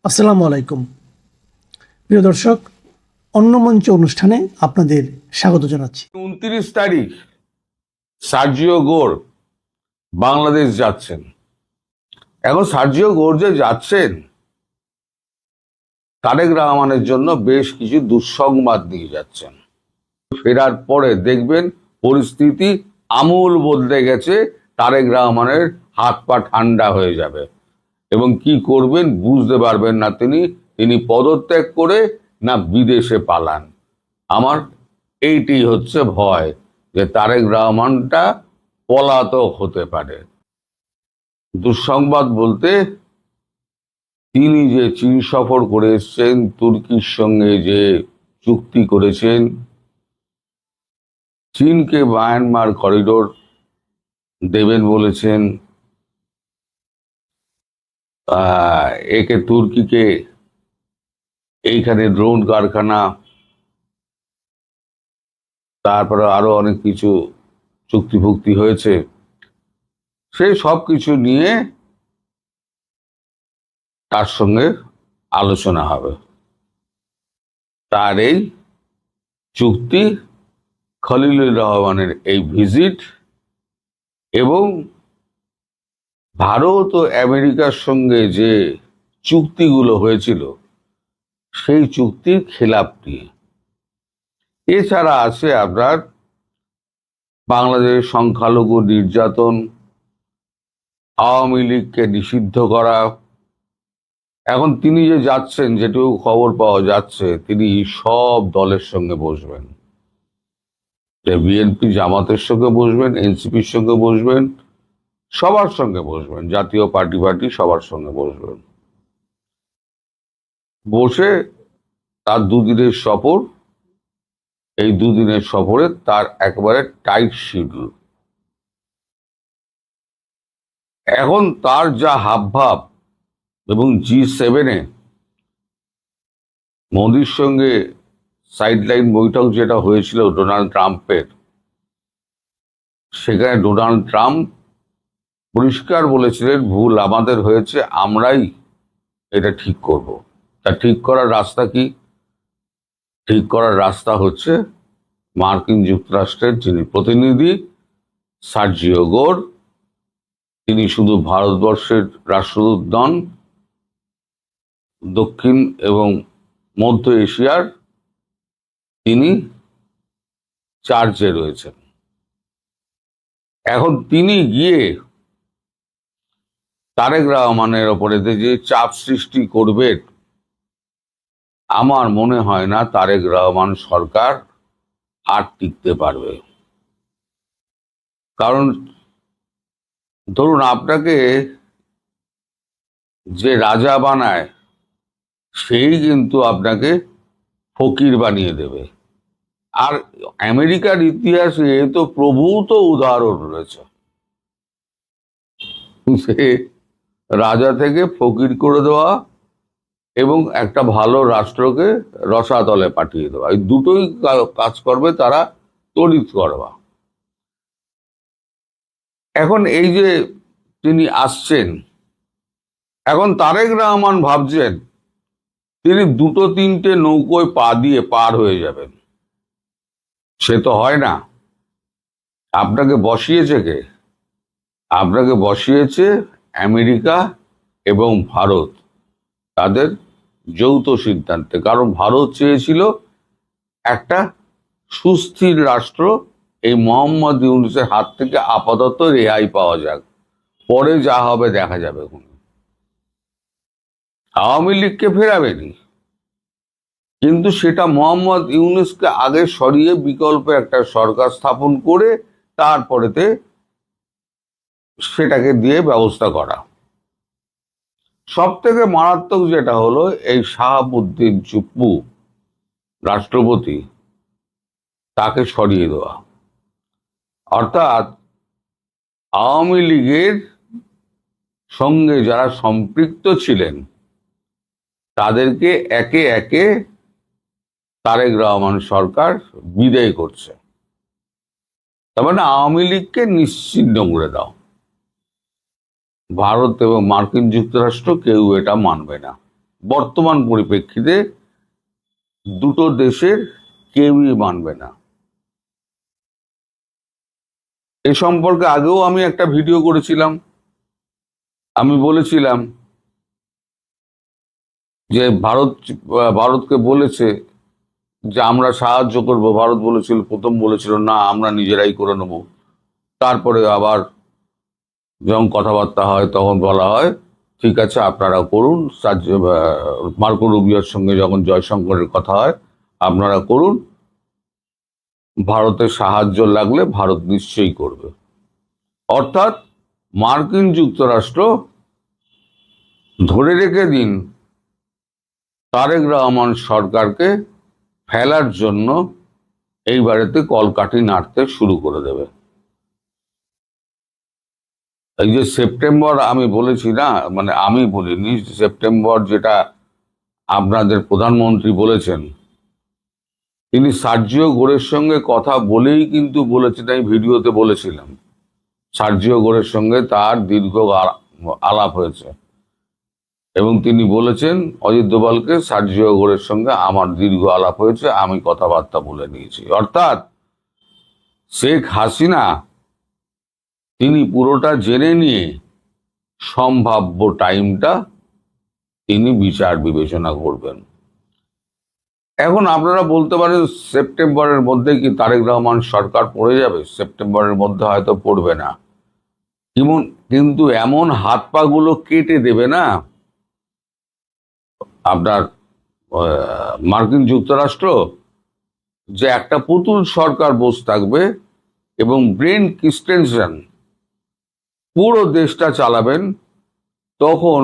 আসসালামু আলাইকুম প্রিয় দর্শক, অন্য মঞ্চ অনুষ্ঠানে আপনাদের স্বাগত জানাচ্ছি। 29 তারিখ সার্জিও গোর বাংলাদেশ যাচ্ছেন। এখন সার্জিও গোর যে যাচ্ছেন, তারেক রহমানের জন্য বেশ কিছু দুঃসংবাদ নিয়ে যাচ্ছেন। ফেরার পরে দেখবেন পরিস্থিতি আমূল বদলে গেছে, তারেক রহমানের হাত পা ঠান্ডা হয়ে যাবে এবং কি করবেন বুঝতে পারবেন না। তিনি পদত্যাগ করে না বিদেশে পালান। আমার এইটি হচ্ছে ভয় যে তারেক রহমানটা পলাতক হতে পারে। দুঃসংবাদ বলতে, তিনি যে চীন সফর করে এসছেন, তুর্কির সঙ্গে যে চুক্তি করেছেন, চীনকে মায়ানমার করিডোর দেবেন বলেছেন, একে তুর্কিকে এইখানে ড্রোন কারখানা, তারপরে আরো অনেক কিছু চুক্তি ফুক্তি হয়েছে, সেই সব কিছু নিয়ে তার সঙ্গে আলোচনা হবে। তার এই চুক্তি, খলিলুর রহমানের এই ভিজিট এবং ভারত ও আমেরিকার সঙ্গে যে চুক্তিগুলো হয়েছিল সেই চুক্তির খেলাপ নিয়ে। এছাড়া আছে আপনার বাংলাদেশের সংখ্যালঘু নির্যাতন, আওয়ামী লীগকে নিষিদ্ধ করা। এখন তিনি যে যাচ্ছেন, যেটুকু খবর পাওয়া যাচ্ছে, তিনি সব দলের সঙ্গে বসবেন। বিএনপি জামাতের সঙ্গে বসবেন, এনসিপির সঙ্গে বসবেন, সবার সঙ্গে বসবেন, জাতীয় পার্টি সবার সঙ্গে বসবেন। বসে তার দুদিনের সফর, এই দুদিনের সফরে তার একবারে টাইট শিডিউল। এখন তার যা হাবভাব এবং G7-এ মোদির সঙ্গে সাইডলাইন বৈঠক যেটা হয়েছিল ডোনাল্ড ট্রাম্পের, সেখানে ডোনাল্ড ট্রাম্প পরিষ্কার বলেছিলেন ভুল আমাদের হয়েছে, আমরাই এটা ঠিক করব। তা ঠিক করার রাস্তা কি? ঠিক করার রাস্তা হচ্ছে মার্কিন যুক্তরাষ্ট্রের যিনি প্রতিনিধি সার্জিও গোর, তিনি শুধু ভারতবর্ষের রাষ্ট্রদূত নন, দক্ষিণ এবং মধ্য এশিয়ার তিনি চার্জে রয়েছেন। এখন তিনি গিয়ে তারেক রহমানের ওপরে যে চাপ সৃষ্টি করবেন, আমার মনে হয় না তারেক রহমান সরকার আর টিকতে পারবে। কারণ ধরুন, আপনাকে যে রাজা বানায় সেই কিন্তু আপনাকে ফকির বানিয়ে দেবে। আর আমেরিকার ইতিহাসে তো প্রভূত উদাহরণ রয়েছে, সে রাজা থেকে ফকির করে দেওয়া এবং একটা ভালো রাষ্ট্রকে রসাতলে পাঠিয়ে দেওয়া, এই দুটোই কাজ করবে তারা তড়িৎ করবা। এখন এই যে তিনি আসছেন, এখন তারেক রহমান ভাবছেন তিনি দুটো তিনটে নৌকোয় পা দিয়ে পার হয়ে যাবেন। সে তো হয় না। আপনাকে বসিয়েছে কে? আপনাকে বসিয়েছে আমেরিকা এবং ভারত, তাদের যৌথ সিদ্ধান্তে। কারণ ভারত চেয়েছিল একটা সুস্থির রাষ্ট্র এই মোহাম্মদ ইউনূসের হাত থেকে আপাতত রেহাই পাওয়া যাক, পরে যা হবে দেখা যাবে। আওয়ামী লীগকে ফেরাবেনি, কিন্তু সেটা মোহাম্মদ ইউনূসকে আগে সরিয়ে বিকল্প একটা সরকার স্থাপন করে তারপরেতে সেটাকে দিয়ে ব্যবস্থা করা। সব থেকে মারাত্মক যেটা হলো, এই শাহাবুদ্দিন চুপ্পু রাষ্ট্রপতি, তাকে সরিয়ে দেওয়া। অর্থাৎ আওয়ামী লীগের সঙ্গে যারা সম্পৃক্ত ছিলেন তাদেরকে একে একে তারেক রহমান সরকার বিদায় করছে। তার মানে আওয়ামী লীগকে নিশ্চিহ্ন করে দাও। ভারত এবং মার্কিন যুক্তরাষ্ট্র কেউ এটা মানবে না। বর্তমান পরিপ্রেক্ষিতে দুটো দেশের কেউই মানবে না। এ সম্পর্কে আগেও আমি একটা ভিডিও করেছিলাম। আমি বলেছিলাম যে ভারতকে বলেছে যে আমরা সাহায্য করব। ভারত বলেছিল, প্রথম বলেছিল না আমরা নিজেরাই করে নেব। তারপরে আবার যখন কথাবার্তা হয় তখন বলা হয় ঠিক আছে আপনারা করুন। মার্কো রুবিওর সঙ্গে যখন জয়শঙ্করের কথা হয় আপনারা করুন, ভারতের সাহায্য লাগলে ভারত নিশ্চয়ই করবে। অর্থাৎ মার্কিন যুক্তরাষ্ট্র ধরে রেখে দিন তারেক রহমান সরকারকে ফেলার জন্য এইবারেতে কলকাঠি নাড়তে শুরু করে দেবে। এই যে সেপ্টেম্বর আমি বলেছি না, মানে আমি বলিনি, সেপ্টেম্বর যেটা আপনাদের প্রধানমন্ত্রী বলেছেন, তিনি সার্জিও গোরের সঙ্গে কথা বলেই কিন্তু বলেছেন। এই ভিডিওতে বলেছিলাম সার্জিও গোরের সঙ্গে তার দীর্ঘ আলাপ হয়েছে এবং তিনি বলেছেন অজিত দোভালকে সার্জিও গোরের সঙ্গে আমার দীর্ঘ আলাপ হয়েছে, আমি কথাবার্তা বলে নিয়েছি। অর্থাৎ শেখ হাসিনা তিনি পুরোটা জেনে নিয়ে সম্ভাব্য টাইমটা তিনি বিচার বিবেচনা করবেন। এখন আপনারা বলতে পারেন সেপ্টেম্বরের মধ্যে কি তারেক রহমান সরকার পড়ে যাবে? সেপ্টেম্বরের মধ্যে হয়তো পড়বে না, কিন্তু এমন হাত পা গুলো কেটে দেবে না আপনার মার্কিন যুক্তরাষ্ট্র যে একটা পুতুল সরকার বসে থাকবে এবং ব্রেন ক্রিস্টেনসেন পুরো দেশটা চালাবেন। তখন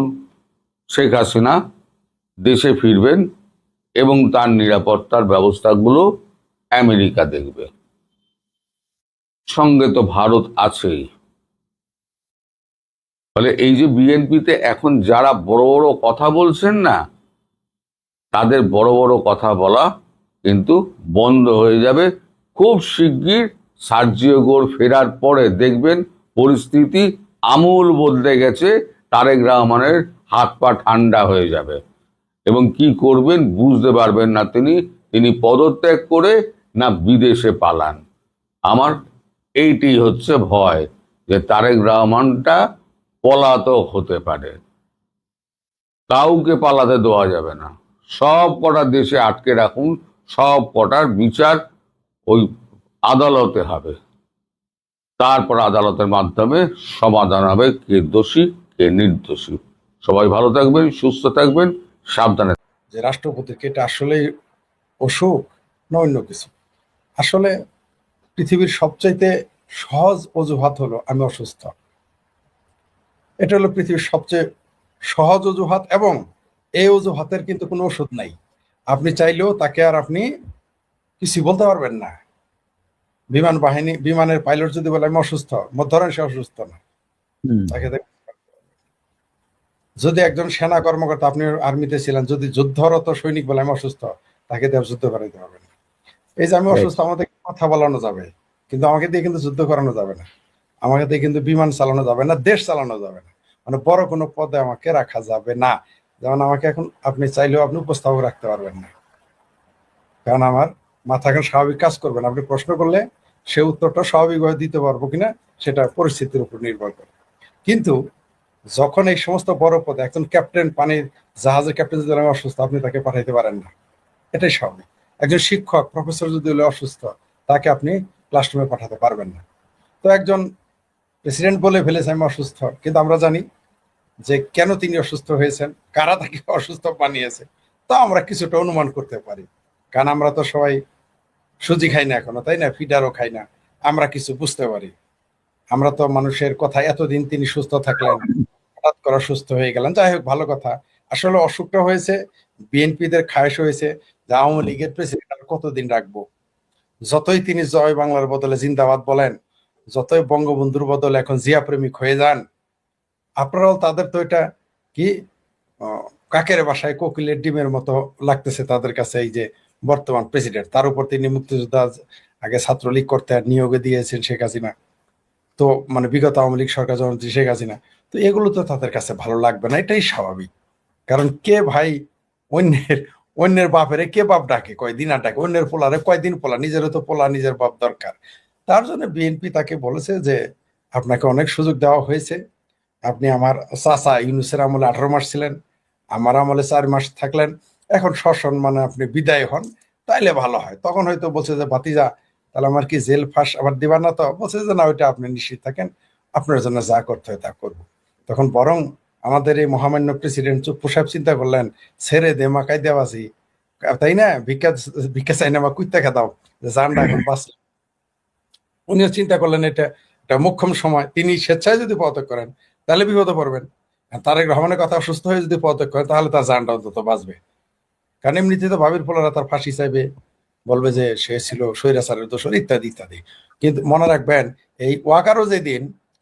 শেখ হাসিনা দেশে ফিরবেন এবং তার নিরাপত্তার ব্যবস্থাগুলো আমেরিকা দেখবে। সঙ্গে তো ভারত আছেই। ফলে এই যে বিএনপিতে এখন যারা বড় বড় কথা বলছেন না, তাদের বড় বড় কথা বলা কিন্তু বন্ধ হয়ে যাবে খুব শিগগির। সার্জিও গোর ফেরার পরে দেখবেন পরিস্থিতি আমূল বদলে গেছে। তারেক রহমানের হাত পা ঠান্ডা হয়ে যাবে এবং কি করবেন বুঝতে পারবেন না তিনি পদত্যাগ করে না বিদেশে পালান। আমার এইটি হচ্ছে ভয় যে তারেক রহমানটা পলাতক হতে পারে। কাউকে পালাতে দেওয়া যাবে না, সব কটা দেশে আটকে রাখুন, সব কটার বিচার ওই আদালতে হবে। তারপর আদালতের মাধ্যমে সমাধান হবে কে দোষী কে নির্দোষী। সবাই ভালো থাকবেন, সুস্থ থাকবেন, সাবধানে। যে রাষ্ট্রপতিকে এটা আসলেই অসুখ না অন্য কিছু। আসলে পৃথিবীর সবচাইতে সহজ অজুহাত হলো আমি অসুস্থ। এটা হলো পৃথিবীর সবচেয়ে সহজ অজুহাত এবং এই অজুহাতের কিন্তু কোনো ওষুধ নাই। আপনি চাইলেও তাকে আর আপনি কিছু বলতে পারবেন না। বিমানের পাইলট যদি বলে আমি অসুস্থ, ধরেন সে অসুস্থ না, তাকে যদি একজন সেনা কর্মকর্তা, আপনি আর্মিতে ছিলেন, যদি যুদ্ধরত সৈনিক বলে আমি অসুস্থ, তাকে দিয়ে যুদ্ধ করাইতে পারবেন না। এই যে আমি অসুস্থ, আমাদের কথা বলানো যাবে, কিন্তু আমাকে দিয়ে কিন্তু যুদ্ধ করানো যাবে না, আমাকে দিয়ে কিন্তু বিমান চালানো যাবে না, দেশ চালানো যাবে না, মানে বড় কোনো পদে আমাকে রাখা যাবে না। যেমন আমাকে এখন আপনি চাইলেও আপনি উপস্থাপক রাখতে পারবেন না, কারণ আমার মাথা এখন স্বাভাবিক কাজ করবে না। আপনি প্রশ্ন করলে সে উত্তরটা স্বাভাবিকভাবে দিতে পারবো কিনা সেটা পরিস্থিতির উপর নির্ভর করে। কিন্তু যখন এই সমস্ত বড় পদে একজন ক্যাপ্টেন, পানির জাহাজের ক্যাপ্টেন যদি অসুস্থ, আপনি তাকে পাঠাইতে পারেন না, এটাই স্বাভাবিক। একজন শিক্ষক, প্রফেসর যদি হলে অসুস্থ, তাকে আপনি ক্লাসরুমে পাঠাতে পারবেন না। তো একজন প্রেসিডেন্ট বলে ফেলেছে আমি অসুস্থ, কিন্তু আমরা জানি যে কেন তিনি অসুস্থ হয়েছেন, কারা তাকে অসুস্থ বানিয়েছে, তা আমরা কিছুটা অনুমান করতে পারি। কারণ আমরা তো সবাই সুজি খাই না এখনো, তাই না, ফিডারও খাই না, আমরা কিছু বুঝতে পারি। আমরা তো মানুষের কথা, এতদিন তিনি সুস্থ থাকলেন, হঠাৎ করে সুস্থ হয়ে গেলেন, যাই হোক ভালো কথা। আসলে অসুখটা হয়েছে বিএনপিদের খায়েশ হয়েছে যে আওয়ামী লীগের প্রেসিডেন্ট আর কতদিন রাখবো। যতই তিনি জয় বাংলার বদলে জিন্দাবাদ বলেন, যতই বঙ্গবন্ধুর বদলে এখন জিয়া প্রেমিক হয়ে যান, আপনারাও তাদের তো এটা কি কাকের বাসায় কোকিলের ডিমের মতো লাগতেছে তাদের কাছে। এই যে বর্তমান প্রেসিডেন্ট, তার উপর তিনি মুক্তিযোদ্ধা, আগে ছাত্রলীগ করতে নিয়োগে দিয়েছেন শেখ হাসিনা, তো মানে বিগত আওয়ামী লীগ সরকার যখন শেখ হাসিনা, তো এগুলো তো তাদের কাছে ভালো লাগবে না, এটাই স্বাভাবিক। কারণ কে ভাই অন্যের অন্যের বাপেরে কে বাপ ডাকে, কয়দিন আর ডাকে, অন্যের পোলারে কয়দিন পোলা, নিজেরও তো পোলা নিজের বাপ দরকার। তার জন্য বিএনপি তাকে বলেছে যে আপনাকে অনেক সুযোগ দেওয়া হয়েছে, আপনি আমার চাচা ইউনুসের আমলে 18 মাস ছিলেন, আমার আমলে 4 মাস থাকলেন, এখন সসম্মানে আপনি বিদায় হন, তাইলে ভালো হয়। তখন হয়তো বলছে যে ভাতিজা তাহলে আমার কি জেল ফাঁস আবার দিবা না? তো বলছে যে না, ওইটা আপনি নিশ্চিত থাকেন, আপনার জন্য যা করতে হয় তা করবো। তখন বরং আমাদের এই মহামান্য প্রেসিডেন্ট চুপ্পু সাহেব চিন্তা করলেন, ছেড়ে দে মাকাই দেওয়াছি, তাই না, ভিক্ষা ভিক্ষা চাই না, আমার কুইত্তা খেদাও, যে জানটা এখন বাঁচ। উনিও চিন্তা করলেন এটা একটা মোক্ষম সময়, তিনি স্বেচ্ছায় যদি পদত্যাগ করেন তাহলে বিপদে পড়বেন, আর তারেক রহমানের কথা অসুস্থ হয়ে যদি পদত্যাগ করেন তাহলে তার জানটা অন্তত বাঁচবে। কারণ এমনিতে তো ভাবির পোলারা তার ফাঁসি চাইবে, বলবে যে সে ছিল স্বৈরাচারের দোষর ইত্যাদি ইত্যাদি। কিন্তু মনে রাখবেন, এই ওয়াকারও যেদিন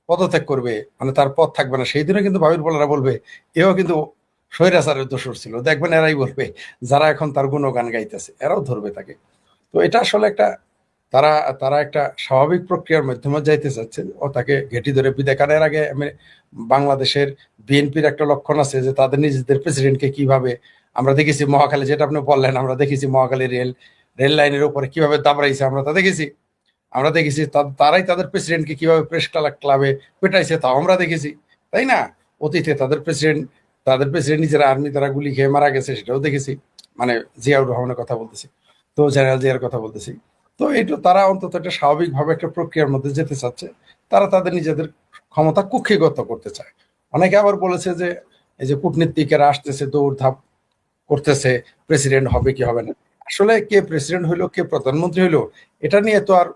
পদত্যাগ করবে, মানে তার পদ থাকবে না, সেই দিনও কিন্তু ভাবির পোলারা বলবে এও কিন্তু স্বৈরাচারের দোষর ছিল। দেখবেন এরাই বলবে, যারা এখন তার গুণগান গাইতেছে এরাও ধরবে তাকে। তো এটা আসলে একটা তারা তারা একটা স্বাভাবিক প্রক্রিয়ার মাধ্যমে যাইতে চাচ্ছে, ও তাকে ঘেঁটি ধরে বিদায়। কারণ এর আগে বাংলাদেশের বিএনপির একটা লক্ষণ আছে যে তাদের নিজেদের প্রেসিডেন্টকে কিভাবে আমরা দেখেছি, মহাখালী যেটা আপনি বললেন, আমরা দেখেছি মহাখালী রেল লাইনের উপরে কিভাবে দাবড়াইছে, আমরা তা দেখেছি। আমরা দেখেছি তারাই তাদের প্রেসিডেন্টকে কিভাবে প্রেস ক্লাবে পেটাইছে, তাও আমরা দেখেছি, তাই না? অতীতে তাদের প্রেসিডেন্ট নিজের আর্মি তারা গুলি খেয়ে মারা গেছে, সেটাও দেখেছি। মানে জিয়াউর রহমানের কথা বলতেছি, তো জেনারেল জিয়ার কথা বলতেছি। তো এইটা তারা অন্তত একটা স্বাভাবিকভাবে একটা প্রক্রিয়ার মধ্যে যেতে চাচ্ছে, তারা তাদের নিজেদের ক্ষমতা কুক্ষিগত করতে চায়। অনেকে আবার বলেছে যে এই যে কূটনীতিকেরা আসতেছে, দৌড়ধাপ করতেছে, প্রেসিডেন্ট হবে কি হবে না। আসলে কে প্রেসিডেন্ট হইলো, কে প্রধানমন্ত্রী হইলো, এটা নিয়ে তো আর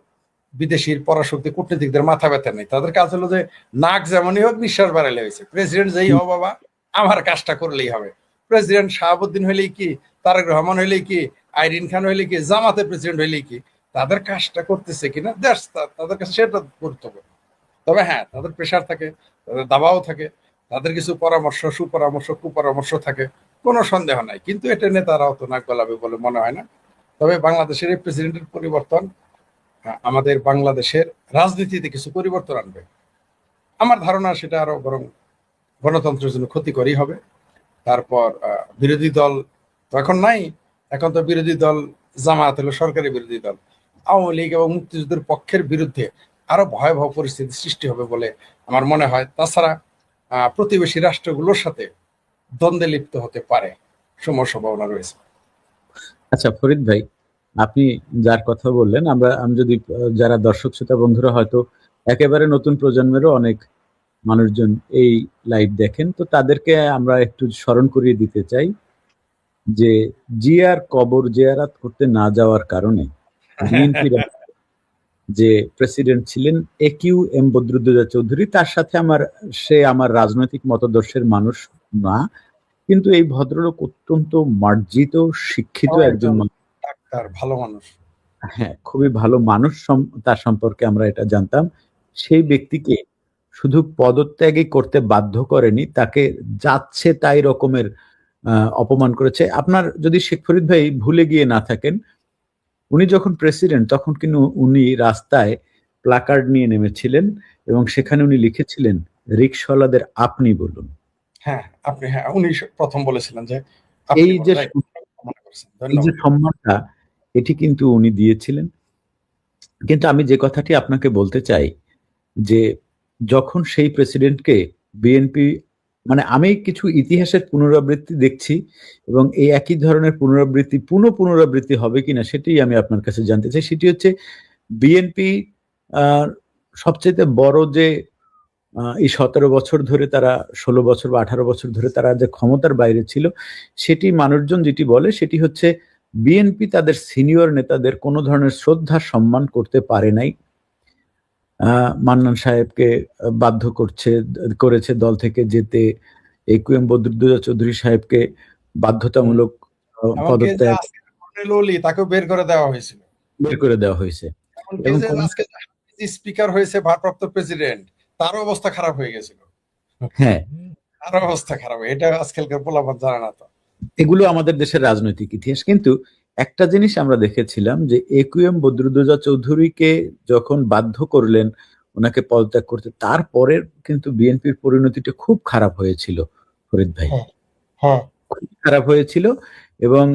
বিদেশির পরাশক্তি কূটনীতিকদের মাথা ব্যথা নেই। তাদের কাজ হলো যে নাক যেমনই হোক নিঃশ্বাস বাড়াইলে হয়েছে, প্রেসিডেন্ট যেই হোক বাবা আমার কাজটা করলেই হবে। প্রেসিডেন্ট শাহাবুদ্দিন হইলেই কি, তারেক রহমান হইলেই কি, আইরিন খান হইলেই কি, জামাতের প্রেসিডেন্ট হইলেই কি, তাদের কাজটা করতেছে কিনা দেশ তাদের কাছে সেটা গুরুত্বপূর্ণ। তবে হ্যাঁ, তাদের প্রেশার থাকে, তাদের দাবাও থাকে, তাদের কিছু পরামর্শ, সুপরামর্শ, কুপরামর্শ থাকে, কোনো সন্দেহ নাই। কিন্তু এটা নিয়ে তারা অত নাক গলাবে বলে মনে হয় না। তবে বাংলাদেশের এই প্রেসিডেন্টের পরিবর্তন আমাদের বাংলাদেশের রাজনীতিতে কিছু পরিবর্তন আনবে। আমার ধারণা সেটা আরো বরং গণতন্ত্রের জন্য ক্ষতিকরই হবে। তারপর বিরোধী দল তো এখন নাই, এখন তো বিরোধী দল জামায়াত হলো সরকারি বিরোধী দল, আওয়ামী লীগ এবং মুক্তিযুদ্ধের পক্ষের বিরুদ্ধে আরো ভয়াবহ পরিস্থিতি সৃষ্টি হবে বলে আমার মনে হয়। তাছাড়া প্রতিবেশী রাষ্ট্রগুলোর সাথে দ্বন্দ্বে লিপ্ত হতে পারে, সম্ভাবনা রয়েছে। আচ্ছা ফরিদ ভাই, আপনি যার কথা বললেন, আমি যদি যারা দর্শক শ্রোতা বন্ধুরা হয়তো একেবারে নতুন প্রজন্মেরও অনেক মানুষজন এই লাইভ দেখেন, তো তাদেরকে আমরা একটু স্মরণ করিয়ে দিতে চাই যে জিয়ার কবর জিয়ারাত করতে না যাওয়ার কারণে বিএনপির যে প্রেসিডেন্ট ছিলেন AQM বদরুদ্দোজা চৌধুরী, তার সাথে সে আমার রাজনৈতিক মতাদর্শের মানুষ না, কিন্তু এই ভদ্রলোক অত্যন্ত মার্জিত শিক্ষিত একজন মানুষ, ডাক্তার, ভালো মানুষ। হ্যাঁ, খুবই ভালো মানুষ। তার সম্পর্কে আমরা এটা জানতাম। সেই ব্যক্তিকে শুধু পদত্যাগই করতে বাধ্য করেনি, তাকে যাচ্ছে তাই রকমের অপমান করেছে। আপনার যদি শেখ ফরিদ ভাই ভুলে গিয়ে না থাকেন, উনি যখন প্রেসিডেন্ট তখন কিন্তু উনি রাস্তায় প্লাকার্ড নিয়ে নেমেছিলেন এবং সেখানে উনি লিখেছিলেন, রিকশাওয়ালাদের আপনি বলুন। হ্যাঁ, আপনি, হ্যাঁ, উনি প্রথম বলেছিলেন যে এই যে সম্মানটা, এটি কিন্তু উনি দিয়েছিলেন। কিন্তু আমি যে কথাটি আপনাকে বলতে চাই যে যখন সেই প্রেসিডেন্টকে বিএনপি, মানে আমি কিছু ইতিহাসের পুনরাবৃত্তি দেখছি এবং এই একই ধরনের পুনরাবৃত্তি হবে কিনা সেটি আমি আপনার কাছে জানতে চাই। সেটি হচ্ছে বিএনপি সবচেয়ে বড় যে এই 17 বছর ধরে তারা 16 বছর বা 18 বছর ধরে তারা যে ক্ষমতার বাইরে ছিল, সেটি মানুষজন যেটি বলে সেটি হচ্ছে বিএনপি তাদের সিনিয়র নেতাদের কোনো ধরনের শ্রদ্ধা সম্মান করতে পারে নাই। মান্নান সাহেবকে বাধ্য করেছে দল থেকে যেতে, AQM বদরুদ্দোজা চৌধুরী সাহেবকে বাধ্যতামূলক পদত্যাগ, তাকে বের করে দেওয়া হয়েছে। এবং স্পিকার হয়েছে ভারপ্রাপ্ত প্রেসিডেন্ট, তার অবস্থা খারাপ হয়ে গেছিল। হ্যাঁ, তার অবস্থা খারাপ, এটা আজকালকার পোলাপান জানে না। তো এগুলো আমাদের দেশের রাজনৈতিক ইতিহাস। কিন্তু একটা জিনিস আমরা দেখেছিলাম যে AQM বদরুদ্দোজা চৌধুরীকে যখন বাধ্য করলেন ওনাকে পদত্যাগ করতে, তারপরে কিন্তু বিএনপির পরিণতিটা খুব খারাপ হয়েছিল ফরিদ ভাই। হ্যাঁ, খুব খারাপ হয়েছিল এবং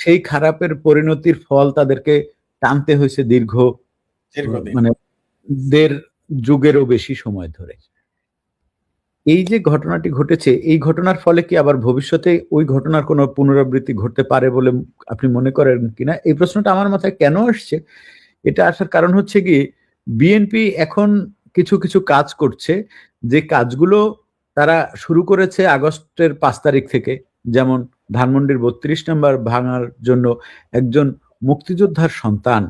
সেই খারাপের পরিণতির ফল তাদেরকে টানতে হয়েছে দীর্ঘ দীর্ঘদিন। মানে 1.5 যুগেরও বেশি সময় ধরে। এই যে ঘটনাটি ঘটেছে, এই ঘটনার ফলে কি আবার ভবিষ্যতে ওই ঘটনার কোনো পুনরাবৃত্তি ঘটতে পারে বলে আপনি মনে করেন কিনা? এই প্রশ্নটা আমার মাথায় কেন আসছে? এটা আসার কারণ হচ্ছে গিয়ে বিএনপি এখন কিছু, কিছু কাজ করছে, যে কাজগুলো তারা শুরু করেছে আগস্টের 5 তারিখ থেকে। যেমন ধানমন্ডির 32 নম্বর ভাঙার জন্য একজন মুক্তিযোদ্ধার সন্তান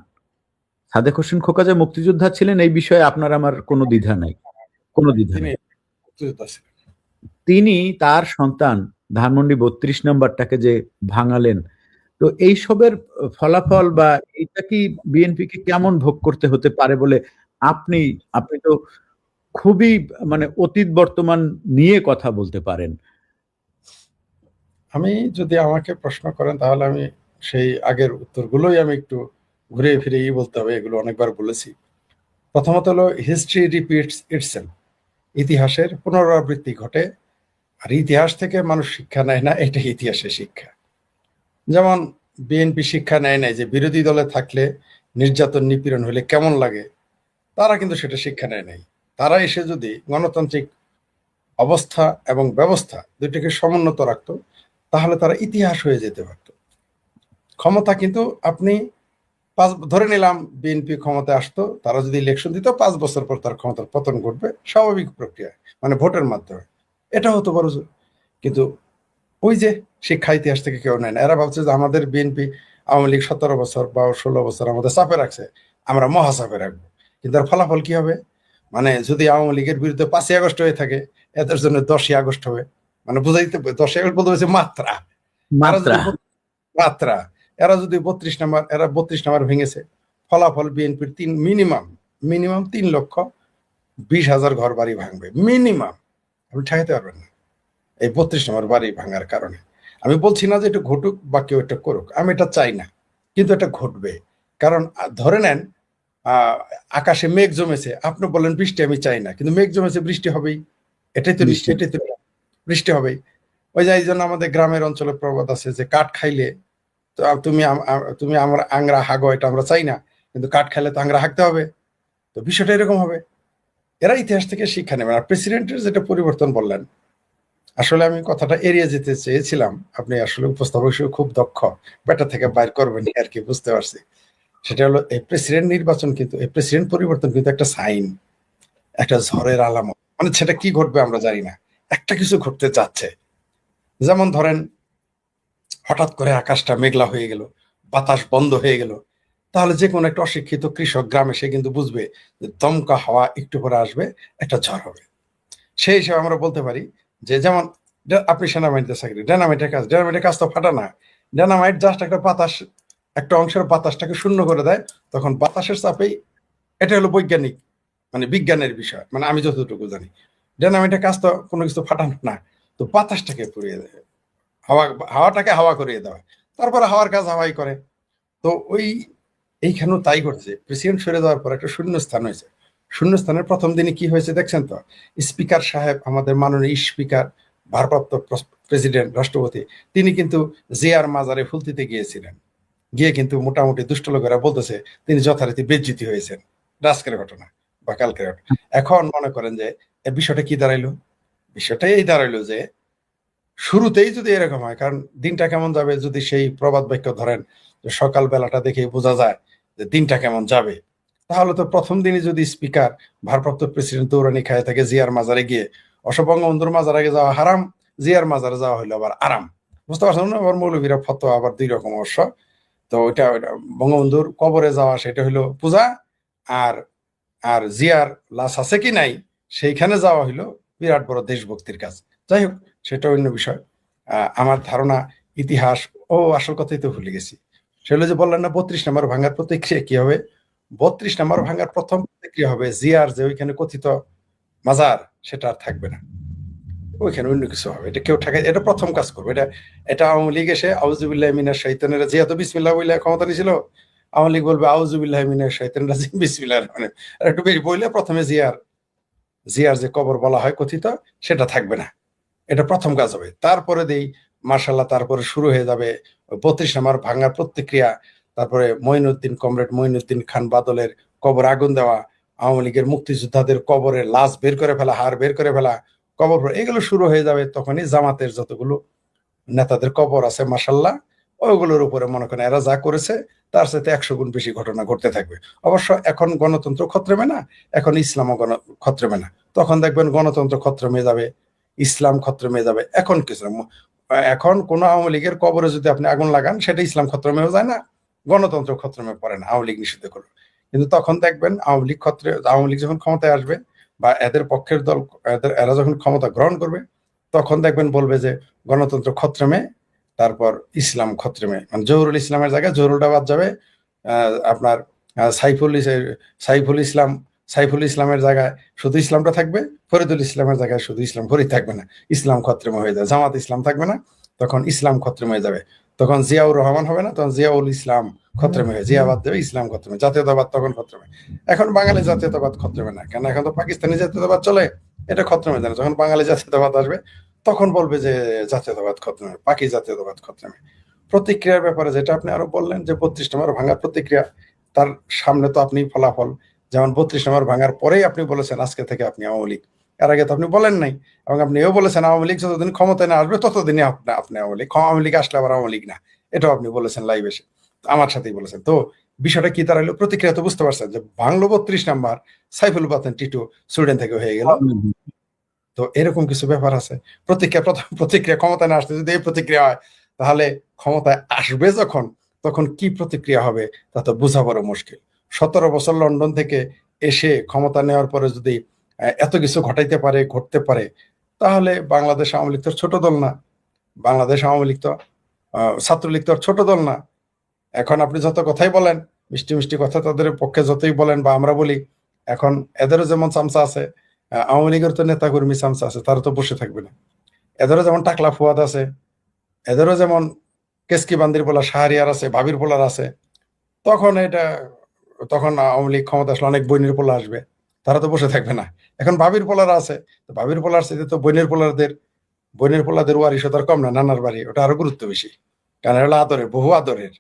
সাদেক হোসেন খোকা যে মুক্তিযোদ্ধা ছিলেন, এই বিষয়ে আপনার আমার কোনো দ্বিধা নাই, কোনো দ্বিধা তিনি নেই। মুক্তিযোদ্ধা ছিলেন। তিনি তার সন্তান ধানমন্ডি 32 নম্বরটাকে যে ভাঙালেন, তো এইসবের ফলাফল বা এটা কি বিএনপিকে কেমন ভোগ করতে হতে পারে বলে আপনি আপনি তো খুবই মানে অতীত বর্তমান নিয়ে কথা বলতে পারেন। আমি যদি আমাকে প্রশ্ন করেন তাহলে আমি সেই আগের উত্তরগুলোই আমি একটু ঘুরে ফিরে বলতে হবে, এগুলো অনেকবার বলেছি। প্রথমত হলো হিস্ট্রি রিপিটস ইটসেলফ, ইতিহাসের পুনরাবৃত্তি ঘটে, আর ইতিহাস থেকে মানুষ শিক্ষা নেয় না, এটা ইতিহাসের শিক্ষা। যেমন বিএনপি শিক্ষা নেয় নাই যে বিরোধী দলে থাকলে নির্যাতন নিপীড়ন হলে কেমন লাগে, তারা কিন্তু সেটা শিক্ষা নেয় নাই। তারা এসে যদি গণতান্ত্রিক অবস্থা এবং ব্যবস্থা দুইটাকে সমুন্নত রাখতো তাহলে তারা ইতিহাস হয়ে যেতে পারত। ক্ষমতা কিন্তু আপনি ধরে নিলাম বিএনপি ক্ষমতায় আসতো, তারা যদি ইলেকশন দিত 5 বছর পর তার ক্ষমতার পতন ঘটবে, স্বাভাবিক প্রক্রিয়া, মানে ভোটের মাধ্যমে, এটা হতো বড় জোর। কিন্তু ওই যে শিক্ষা ইতিহাস থেকে কেউ নেয় না। এরা ভাবছে যে আমাদের বিএনপি আওয়ামী লীগ 17 বছর বা 16 বছর আমাদের চাপে রাখছে, আমরা মহা চাপে রাখবো। কিন্তু তার ফলাফল কি হবে? মানে যদি আওয়ামী লীগের বিরুদ্ধে 5ই আগস্ট হয়ে থাকে, এদের জন্য 10ই আগস্ট হবে। মানে বুঝাইতে 10ই আগস্ট বলতে হয়েছে মাত্রা, মাত্রা। এরা যদি 32 নাম্বার ভেঙেছে, ফলাফল বিএনপির মিনিমাম 3,20,000 ঘর বাড়ি ভাঙবে মিনিমাম। আপনি ঠেকাতে পারবেন না এই 32 নম্বর বাড়ি ভাঙার কারণে। আমি বলছি না যে এটা ঘটুক বা কেউ এটা করুক, আমি এটা চাই না, কিন্তু এটা ঘটবে। কারণ ধরে নেন আকাশে মেঘ জমেছে, আপনি বলেন বৃষ্টি আমি চাই না, কিন্তু মেঘ জমেছে, বৃষ্টি হবেই, এটাই তো বৃষ্টি হবেই। ওই যে এই জন্য আমাদের গ্রামের অঞ্চলে প্রবাদ আছে যে কাঠ খাইলে তুমি আমার আংরা হাগো, এটা আমরা চাই না, কিন্তু কাঠ খাইলে তো আংরা হাগতে হবে। তো বিষয়টা এরকম হবে। এরা ইতিহাস থেকে শিক্ষা নেবে। আর প্রেসিডেন্টের যেটা পরিবর্তন বললেন, আসলে আমি কথাটা এড়িয়ে যেতে চেয়েছিলাম, আপনি আসলে উপস্থাপক হিসেবে খুব দক্ষ, বেটা থেকে বাইর করবেন আর কি, বুঝতে পারছি। সেটা হলো এই প্রেসিডেন্ট নির্বাচন, কিন্তু এই প্রেসিডেন্ট পরিবর্তন কিন্তু একটা সাইন, একটা ঝড়ের আলামত। মানে সেটা কি ঘটবে আমরা জানি না, একটা কিছু ঘটতে যাচ্ছে। যেমন ধরেন হঠাৎ করে আকাশটা মেঘলা হয়ে গেল, বাতাস বন্ধ হয়ে গেল, তাহলে যে কোনো একটা অশিক্ষিত কৃষক গ্রামে সে কিন্তু বুঝবে যে দমকা হাওয়া একটু পরে আসবে, একটা ঝড় হবে। সেই হিসেবে আমরা বলতে পারি যে যেমন আপনি সেনাবাহিনীতে চাকরি, ডায়নামাইটের কাজ তো ফাটা না। ডায়নামাইট জাস্ট একটা বাতাস, একটা অংশের বাতাসটাকে শূন্য করে দেয়, তখন বাতাসের চাপেই, এটা হলো বৈজ্ঞানিক মানে বিজ্ঞানের বিষয়, মানে আমি যতটুকু জানি। ডায়নামাইটের কাজ তো কোনো কিছু ফাটানো না, তো বাতাসটাকে পুড়িয়ে দেয়, হাওয়াটাকে হাওয়া করিয়ে দেওয়া, তারপরে হাওয়ার কাজ হাওয়াই করে। তো এইখানেও তাই ঘটছে। প্রেসিডেন্ট সরে যাওয়ার পর একটা শূন্য স্থান হয়েছে। শূন্য স্থানের প্রথম দিনে কি হয়েছে দেখছেন তো? স্পিকার সাহেব, আমাদের মাননীয় স্পিকার, ভারপ্রাপ্ত প্রেসিডেন্ট রাষ্ট্রপতি, তিনি কিন্তু জিয়ার মাজারে ফুল দিতে গিয়েছিলেন। গিয়ে কিন্তু মোটামুটি দুষ্ট লোকেরা বলতেছে তিনি যথারীতি বেজ্জিতি হয়েছেন। আজকের ঘটনা বা কালকের ঘটনা। এখন মনে করেন যে বিষয়টা কি দাঁড়াইলো? বিষয়টা এই দাঁড়াইলো যে শুরুতেই যদি এরকম হয়, কারণ দিনটা কেমন যাবে যদি সেই প্রবাদ বাক্য ধরেন যে সকাল বেলাটা দেখে বোঝা যায় যে দিনটা কেমন যাবে, তাহলে তো প্রথম দিনই যদি স্পিকার ভারপ্রাপ্ত প্রেসিডেন্ট দৌড়ানি খায় থাকে জিয়ার মাজারে গিয়ে, বঙ্গবন্ধুর মাজারে যাওয়া হারাম, জিয়ার মাজারে যাওয়া হইলো আবার আরাম। বুঝতে পারছেন না? আবার মৌলভীরা ফতোয়া আবার 2 রকম অবশ্য। তো ওইটা বঙ্গবন্ধুর কবরে যাওয়া সেটা হইলো পূজা, আর আর জিয়ার লাশ আছে কি নাই সেইখানে যাওয়া হইলো বিরাট বড় দেশভক্তির কাজ। যাই হোক, সেটা অন্য বিষয়। আমার ধারণা ইতিহাস, আসল কথাই তো ভুলে গেছি। সেগুলো যে বললেন না 32 নম্বর ভাঙার প্রতিক্রিয়া কি হবে? 32 নম্বর ভাঙার প্রথম প্রতিক্রিয়া হবে জিয়ার যে ওইখানে কথিত মাজার, সেটা আর থাকবে না, ওইখানে অন্য কিছু হবে। এটা কেউ ঠেকায়, এটা প্রথম কাজ করবে। এটা আওয়ামী লীগ এসে আউযুবিল্লাহি মিনাশ শাইতানির রাজিম, জিয়া তো বিসমিল্লাহ বলে ক্ষমতা নিয়েছিল, আওয়ামী লীগ বলবে আউযুবিল্লাহি মিনাশ শাইতানির রাজিম বিসমিল্লাহির রহমানির রহিম, আর একটু বেশি বললে প্রথমে জিয়ার যে কবর বলা হয় কথিত, সেটা থাকবে না। এটা প্রথম কাজ হবে। তারপরে মার্শাল্লাহ তারপরে শুরু হয়ে যাবে 32 নম্বর ভাঙার প্রতিক্রিয়া, তারপরে কমরেড মঈনুদ্দিন খান বাদলের কবর আগুন দেওয়া, আওয়ামী লীগের মুক্তিযোদ্ধাদের কবরের লাশ বের করে ফেলা, হাড় বের করে ফেলা, এগুলো শুরু হয়ে যাবে। তখনই জামাতের যতগুলো নেতাদের কবর আছে মার্শাল্লাহ, ওইগুলোর উপরে মনে করেন এরা যা করেছে তার সাথে 100 গুণ বেশি ঘটনা ঘটতে থাকবে। অবশ্য এখন গণতন্ত্র খতরেমে না, এখন ইসলামও খতরেমে না। তখন দেখবেন গণতন্ত্র খতরেমে যাবে, ইসলাম খতরেমে যাবে। এখন কিছু না, এখন কোন আওয়ামী লীগের কবরে যদি আপনি আগুন লাগান সেটা ইসলাম খতরেমেও যায় না, গণতন্ত্র খতরেমে পড়ে না, আওয়ামী লীগ নিষিদ্ধ করবে। কিন্তু তখন দেখবেন আওয়ামী লীগ যখন ক্ষমতায় আসবে বা এদের পক্ষের দল এরা যখন ক্ষমতা গ্রহণ করবে, তখন দেখবেন বলবে যে গণতন্ত্র খতরেমে, তারপর ইসলাম খতরেমে, মানে জহুরুল ইসলামের জায়গায় জহুরুলটা বাদ যাবে, আপনার সাইফুল ইসলামের জায়গায় শুধু ইসলামটা থাকবে, ফরিদুল ইসলামের জায়গায় শুধু ইসলাম, ফরিদ থাকবে না, ইসলাম খতরেমে হয়ে যাবে। জামাত ইসলাম থাকবে না, তখন ইসলাম খতরেমে হয়ে যাবে। তখন জিয়াউর রহমান হবে না, তখন জিয়াউল ইসলাম খতরেমে হয়ে, জিয়া বাদ দেবে, ইসলাম খতরেমে, জাতীয়তাবাদ তখন খতরেমে। এখন বাঙালি জাতীয়তাবাদ খতরেমে না, কেন এখন তো পাকিস্তানি জাতীয়তাবাদ চলে, এটা খতরেমে যায় না। যখন বাঙালি জাতীয়তাবাদ আসবে তখন বলবে যে জাতীয়তাবাদ খতরেমে, পাকি জাতীয়তাবাদ খতরেমে। প্রতিক্রিয়ার ব্যাপারে যেটা আপনি আরো বললেন যে 32 নম্বর ভাঙার প্রতিক্রিয়া, তার সামনে তো আপনি ফলাফল, যেমন 32 নম্বর ভাঙার পরেই আপনি বলেছেন আজকে থেকে আপনি আওয়ামী লীগ, এর আগে তো আপনি বলেন নাই। এবং আপনি এও বলেছেন আওয়ামী লীগ যতদিন ক্ষমতায় না আসবে ততদিনই আপনি আওয়ামী লীগ আসলে আবার আওয়ামী লীগ না, এটাও আপনি বলেছেন লাইভ এসে, আমার সাথেই বলেছেন। তো বিষয়টা কি দাঁড়াইলো? প্রতিক্রিয়া তো বুঝতে পারছেন যে ভাঙলো 32 নাম্বার, সাইফুল বাতেন টিটু সুইডেন থেকে হয়ে গেল। তো এরকম কিছু ব্যাপার আছে। প্রথম প্রতিক্রিয়া ক্ষমতায় না আসতে যদি এই প্রতিক্রিয়া হয়, তাহলে ক্ষমতায় আসবে যখন, তখন কি প্রতিক্রিয়া হবে তা তো বোঝা বড় মুশকিল। 17 বছর লন্ডন থেকে এসে ক্ষমতা নেওয়ার পরে যদি এত কিছু ঘটতে পারে, তাহলে বাংলাদেশ আওয়ামী লীগ তো ছোট দল না, বাংলাদেশ আওয়ামী লীগ তো ছাত্রলীগ তো ছোট দল না। এখন আপনি যত কথাই বলেন, মিষ্টি মিষ্টি কথা তাদের পক্ষে যতই বলেন বা আমরা বলি, এখন এদেরও যেমন চামচা আছে, আওয়ামী লীগের তো নেতা কর্মী চামচা আছে, তারা তো বসে থাকবে না। এদেরও যেমন টাকলা ফুয়াদ আছে, এদেরও যেমন কেসকি বান্দির পোলা শাহরিয়ার আছে, ভাবির পোলার আছে। তখন আওয়ামী লীগ ক্ষমতা আসলে অনেক বইনের পোলা আসবে, তারা তো বসে থাকবে না। এখন ভাবির পোলার আছে, তো ভাবির পোলার সাথে তো বইনের পোলাদের ওয়ারিশ তার কম না, নানার বাড়ি ওটা আরো গুরুত্ব বেশি, কারণ এটা আদরের, বহু আদরের,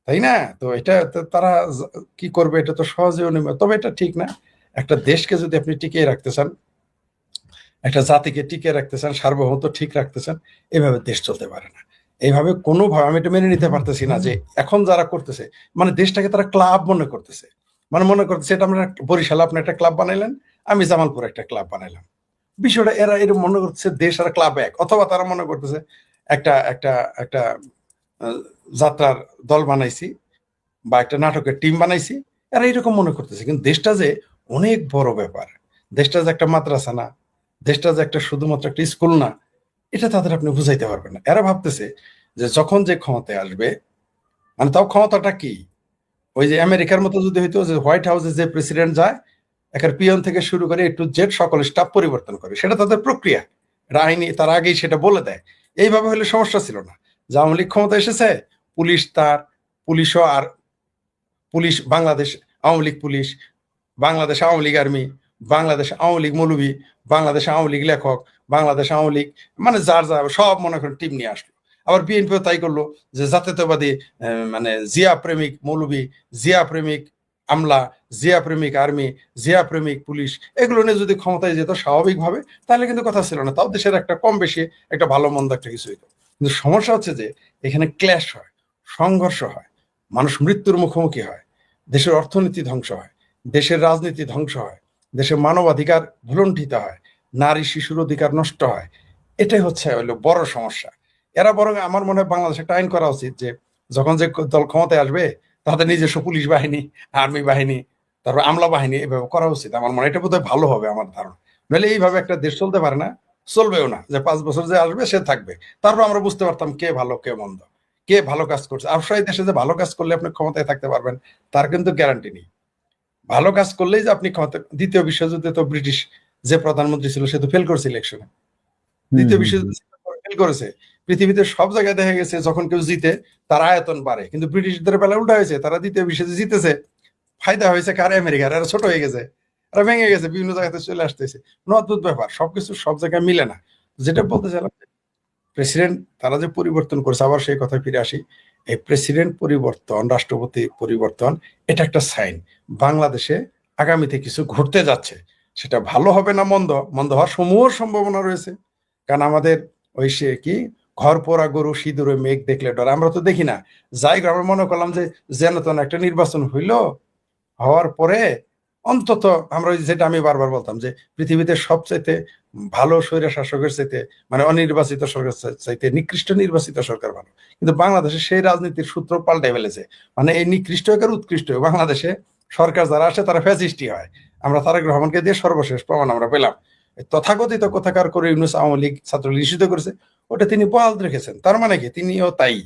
তাই না? তো এটা তারা কি করবে, এটা তো সহজেও নেবে। তবে এটা ঠিক না, একটা দেশকে যদি আপনি টিকিয়ে রাখতে চান, একটা জাতিকে টিকিয়ে রাখতে চান, সার্বভৌমত্ব ঠিক রাখতে চান, এভাবে দেশ চলতে পারে না। এইভাবে কোনোভাবে আমি এটা মেনে নিতে পারতেছি না যে এখন যারা করতেছে, মানে দেশটাকে তারা ক্লাব মনে করতেছে, মানে মনে করতেছে এটা আমরা বরিশালে আপনি একটা ক্লাব বানাইলেন, আমি জামালপুর একটা ক্লাব বানাইলাম। বিষয়টা এরা এরকম মনে করতেছে দেশ আর ক্লাব এক, অথবা তারা মনে করতেছে একটা একটা একটা যাত্রার দল বানাইছি বা একটা নাটকের টিম বানাইছি, এরা এরকম মনে করতেছে। কিন্তু দেশটা যে অনেক বড় ব্যাপার, দেশটা যে একটা মাদ্রাসা না, দেশটা যে একটা শুধুমাত্র একটা স্কুল না, এটা তাদের আপনি বুঝাইতে পারবেন না। এরা ভাবতেছে যে যখন যে ক্ষমতায় আসবে, মানে তাও ক্ষমতাটা কি, ওই যে আমেরিকার মতো যদি হইতো যে হোয়াইট হাউসে যে প্রেসিডেন্ট যায়, একের পিয়ন থেকে শুরু করে একটু জেড সকল স্টাফ পরিবর্তন করে, সেটা তাদের প্রক্রিয়া, এটা আইনি, তার আগেই সেটা বলে দেয়। এইভাবে হলে সমস্যা ছিল না। যে আওয়ামী লীগ ক্ষমতা এসেছে, পুলিশও আর police Bangladesh Awami League police, Bangladesh Awami League army, Bangladesh Awami League মৌলবী, বাংলাদেশ আওয়ামী লীগ লেখক, বাংলাদেশ আওয়ামী লীগ, মানে যার সব মনে করেন টিম নিয়ে আসলো। আবার বিএনপিও তাই করলো, যে জাতীয়তাবাদী মানে জিয়া প্রেমিক মৌলবী, জিয়া প্রেমিক আমলা, জিয়া প্রেমিক আর্মি, জিয়া প্রেমিক পুলিশ, এগুলো নিয়ে যদি ক্ষমতায় যেত স্বাভাবিকভাবে, তাহলে কিন্তু কথা ছিল না, তাও দেশের একটা কম বেশি একটা ভালো মন্দ একটা কিছু হইতো। কিন্তু সমস্যা হচ্ছে যে এখানে ক্ল্যাশ হয়, সংঘর্ষ হয়, মানুষ মৃত্যুর মুখোমুখি হয়, দেশের অর্থনীতি ধ্বংস হয়, দেশের রাজনীতি ধ্বংস হয়, দেশের মানবাধিকার ভুলণ্ঠিত হয়, নারী শিশুর অধিকার নষ্ট হয়। এটাই হলো বড় সমস্যা। এরা বরং আমার মনে হয় বাংলাদেশে একটা আইন করা উচিত যে যখন যে দল ক্ষমতায় আসবে তাদের নিজস্ব পুলিশ বাহিনী, আর্মি বাহিনী, তারপর আমলা বাহিনী এভাবে করা উচিত। আমার মনে হয় এটা বোধহয় ভালো হবে, আমার ধারণা। নইলে এইভাবে একটা দেশ চলতে পারে না, চলবেও না, যে 5 বছর যে আসবে সে থাকবে, তারপর আমরা বুঝতে পারতাম কে ভালো কে মন্দ, কে ভালো কাজ করছে। আর দেশে যে ভালো কাজ করলে আপনি ক্ষমতায় থাকতে পারবেন তার কিন্তু গ্যারান্টি নেই। ভালো কাজ করলেই যে আপনি ক্ষমতা, দ্বিতীয় বিশ্বযুদ্ধে তো ব্রিটিশ যে প্রধানমন্ত্রী ছিল সে তো ফেল করেছে ইলেকশনে, দ্বিতীয় বিশ্বযুদ্ধে ফেল করেছে। পৃথিবীতে সব জায়গায় দেখা গেছে যখন কেউ জিতে তার আয়তন বাড়ে, কিন্তু ব্রিটিশদের বেলা উল্টা হয়েছে, তারা দ্বিতীয় বিশ্বযুদ্ধে জিতেছে, ফায়দা হয়েছে কার, আমেরিকার, এরা ছোট হয়ে গেছে, এরা ভেঙে গেছে, বিভিন্ন জায়গাতে চলে আসতেছে। অদ্ভুত ব্যাপার, সবকিছু সব জায়গায় মিলে না। যেটা বলতে চাইলাম, প্রেসিডেন্ট তারা যে পরিবর্তন করেছে, আবার সেই কথায় ফিরে আসি, এই প্রেসিডেন্ট পরিবর্তন, রাষ্ট্রপতি পরিবর্তন, এটা একটা সাইন বাংলাদেশে আগামীতে কিছু ঘটতে যাচ্ছে। সেটা ভালো হবে না মন্দ, মন্দ হওয়ার সমূহ সম্ভাবনা রয়েছে। কারণ আমাদের ওই সে কি ঘর পোড়া গরু সিঁদুরে মেঘ দেখলে ডর, আমরা তো দেখি না। যাই হোক, আমরা মনে করলাম যে যেন তেন একটা নির্বাচন হইলো, হওয়ার পরে অন্তত আমরা ওই যেটা আমি বারবার বলতাম যে পৃথিবীতে সবচাইতে ভালো স্বৈর শাসকের চাইতে, মানে অনির্বাচিত সরকার চাইতে নিকৃষ্ট নির্বাচিত সরকার ভালো। কিন্তু বাংলাদেশে সেই রাজনীতির সূত্র পাল্টে ফেলেছে। মানে এই নিকৃষ্ট হোক আর উৎকৃষ্ট হোক, বাংলাদেশে সরকার যারা আসে তারা ফ্যাসিস্টই হয়। আমরা তারেক রহমানকে দিয়ে সর্বশেষ প্রমাণ আমরা পেলাম। এই তথাকথিত কোথাকার করে ইউনূস আওয়ামী লীগ ছাত্রলীগ নিষিদ্ধ করেছে, ওটা তিনি বহাল রেখেছেন। তার মানে কি তিনিও তাই,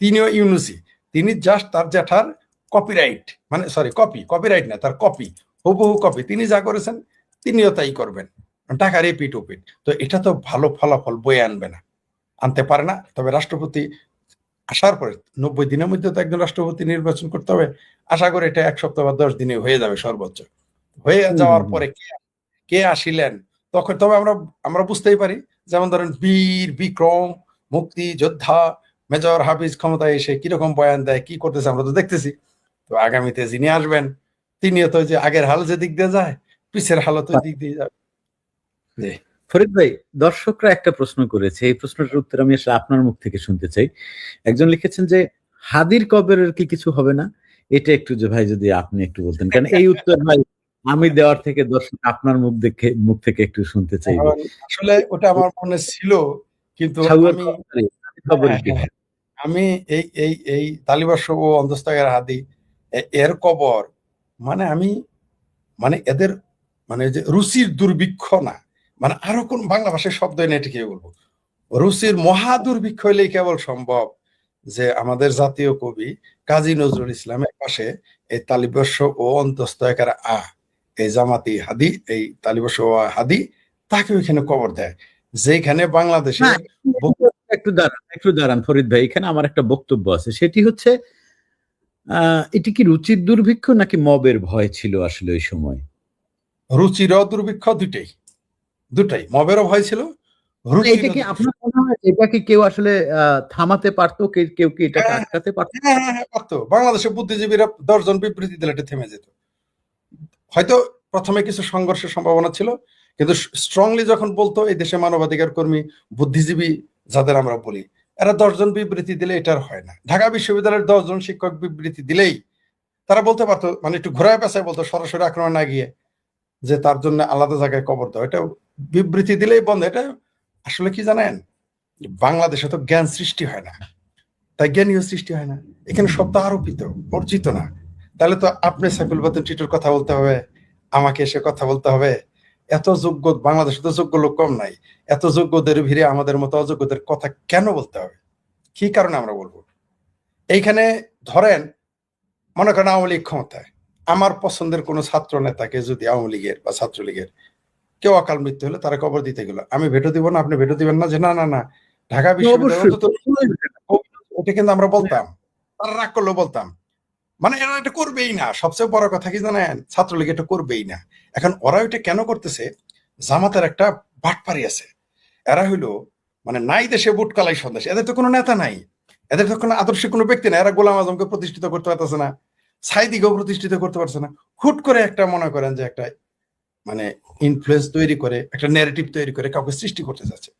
তিনিও ইউনুসি। তিনি জাস্ট তার জ্যাঠার কপিরাইট, মানে সরি কপিরাইট না, তার কপি, হুবহু কপি। তিনি যা করেছেন তিনিও তাই করবেন, টাকার এপিট ওপিট। তো এটা তো ভালো ফলাফল বয়ে আনবে না, আনতে পারে না। তবে রাষ্ট্রপতি আসার পরে 90 দিনের মধ্যে তো একজন রাষ্ট্রপতি নির্বাচন করতে হবে। আশা করি এটা 1 সপ্তাহ বা 10 দিনে হয়ে যাবে সর্বোচ্চ। হয়ে যাওয়ার পরে কে আসিলেন তখন তবে আমরা আমরা বুঝতেই পারি। যেমন ধরেন বীর বিক্রম মুক্তি যোদ্ধা মেজর হাফিজ ক্ষমতায় এসে কিরকম বয়ান দেয়, কি করতেছে আমরা তো দেখতেছি। তো আগামীতে যিনি আসবেন তিনিও তো যে আগের হাল যে দিক দিয়ে যায়, পিছের হালও তো দিক দিয়ে যাবে। জি। ফরিদ ভাই, দর্শকরা একটা প্রশ্ন করেছে, এই প্রশ্নটার উত্তর আমি আসলে আপনার মুখ থেকে শুনতে চাই। একজন লিখেছেন যে হাদির কবরের কি কিছু হবে না? এটা একটু যে ভাই যদি আপনি একটু বলতেন, কারণ এই উত্তর ভাই আমি দেওয়ার থেকে দর্শক আপনার মুখ থেকে একটু শুনতে চাইবে। আসলে ওটা আমার মনে ছিল, কিন্তু সাউয়ার আমি কবরের কি হবে? আমি এই এই এই তালিবাস্য ও অন্তস্তকের হাদি এর কবর, মানে আমি মানে এদের মানে যে রুচির দুর্ভিক্ষ না, মানে আরো কোন বাংলা ভাষায় শব্দ নেই, এটাকে বলবো রুচির মহা দুর্ভিক্ষ হলেই কেবল সম্ভব যে আমাদের জাতীয় কবি কাজী নজরুল ইসলামের পাশে এই তালিবাস্য ও অন্তস্তকের এই জামাতি হাদি, এই তালিবাস্য ও হাদি তাকে ওইখানে কবর দেয়, যেখানে বাংলাদেশে না, একটু দাঁড়ান ফরিদ ভাই, এখানে আমার একটা বক্তব্য আছে। সেটি হচ্ছে এটি কি রুচির দুর্ভিক্ষ নাকি মবের ভয় ছিল আসলে ওই সময়? রুচির দুর্ভিক্ষ, দুটাই মবেরও ভয় ছিল। এটা কি আপনার মনে হয় এটা কি কেউ আসলে থামাতে পারতো? কেউ কি এটাকে আটকাতে পারতো? হ্যাঁ, পারতো। বাংলাদেশের বুদ্ধিজীবীরা 10 জন বিবৃতি দিলে এটা থেমে যেত। হয়তো প্রথমে কিছু সংঘর্ষের সম্ভাবনা ছিল, কিন্তু স্ট্রংলি যখন বলতো এই দেশে মানবাধিকার কর্মী বুদ্ধিজীবী যাদের আমরা বলি, এরা 10 জন বিবৃতি দিলে এটার হয় না। ঢাকা বিশ্ববিদ্যালয়ের 10 জন শিক্ষক বিবৃতি দিলেই তারা বলতে পারতো, মানে একটু ঘোরায় পেঁচায় বলতো, সরাসরি আক্রমণ না গিয়ে, যে তার জন্য আলাদা জায়গায় কবর দাও। এটা বিবৃতি দিলেই বন্ধ। এটা আসলে কি জানেন, বাংলাদেশে তো জ্ঞান সৃষ্টি হয় না, তাই জ্ঞানীয় সৃষ্টি হয় না। এখানে শব্দ আরোপিত, অর্জিত না। তাহলে তো আপনি সাইফুল বাদন টিটুর কথা বলতে হবে, আমাকে এসে কথা বলতে হবে। এত যোগ্য বাংলাদেশে তো যোগ্য লোক কম নাই, এত যোগ্যদের ভিড়ে আমাদের মতো অযোগ্যদের কথা কেন বলতে হবে? কি কারণে আমরা বলবো? এইখানে ধরেন মনে করেন আওয়ামী লীগ ক্ষমতায়, আমার পছন্দের কোনো ছাত্র নেতাকে যদি আওয়ামী লীগের বা ছাত্রলীগের কেউ অকাল মৃত্যু হলে তারা কবর দিতে গেল, আমি ভেটো দিব না, আপনি ভেটো দিবেন না যে না না না ঢাকা বিশ্ববিদ্যালয় অন্তত, ওটা কিন্তু আমরা বলতাম, তারা রাগ করলেও বলতাম। মানে এরা এটা করবেই না। সবচেয়ে বড় কথা কি জানেন, ছাত্রলীগ এটা করবেই না। এখন ওরা এটা কেন করতেছে, জামাতের একটা বাটপারি আছে। এরা হইলো মানে নাই দেশে বুট কালাই সন্দেশ, এদের তো কোনো নেতা নাই, এদের তো কোনো আদর্শিক কোনো ব্যক্তি নাই। এরা গোলাম আজমকে প্রতিষ্ঠিত করতে পারতেছে না, সাইদিকেও প্রতিষ্ঠিত করতে পারছে না। হুট করে একটা মনে করেন যে একটা মানে ইনফ্লুয়েন্স তৈরি করে, একটা ন্যারেটিভ তৈরি করে কাউকে সৃষ্টি করতে যাচ্ছে।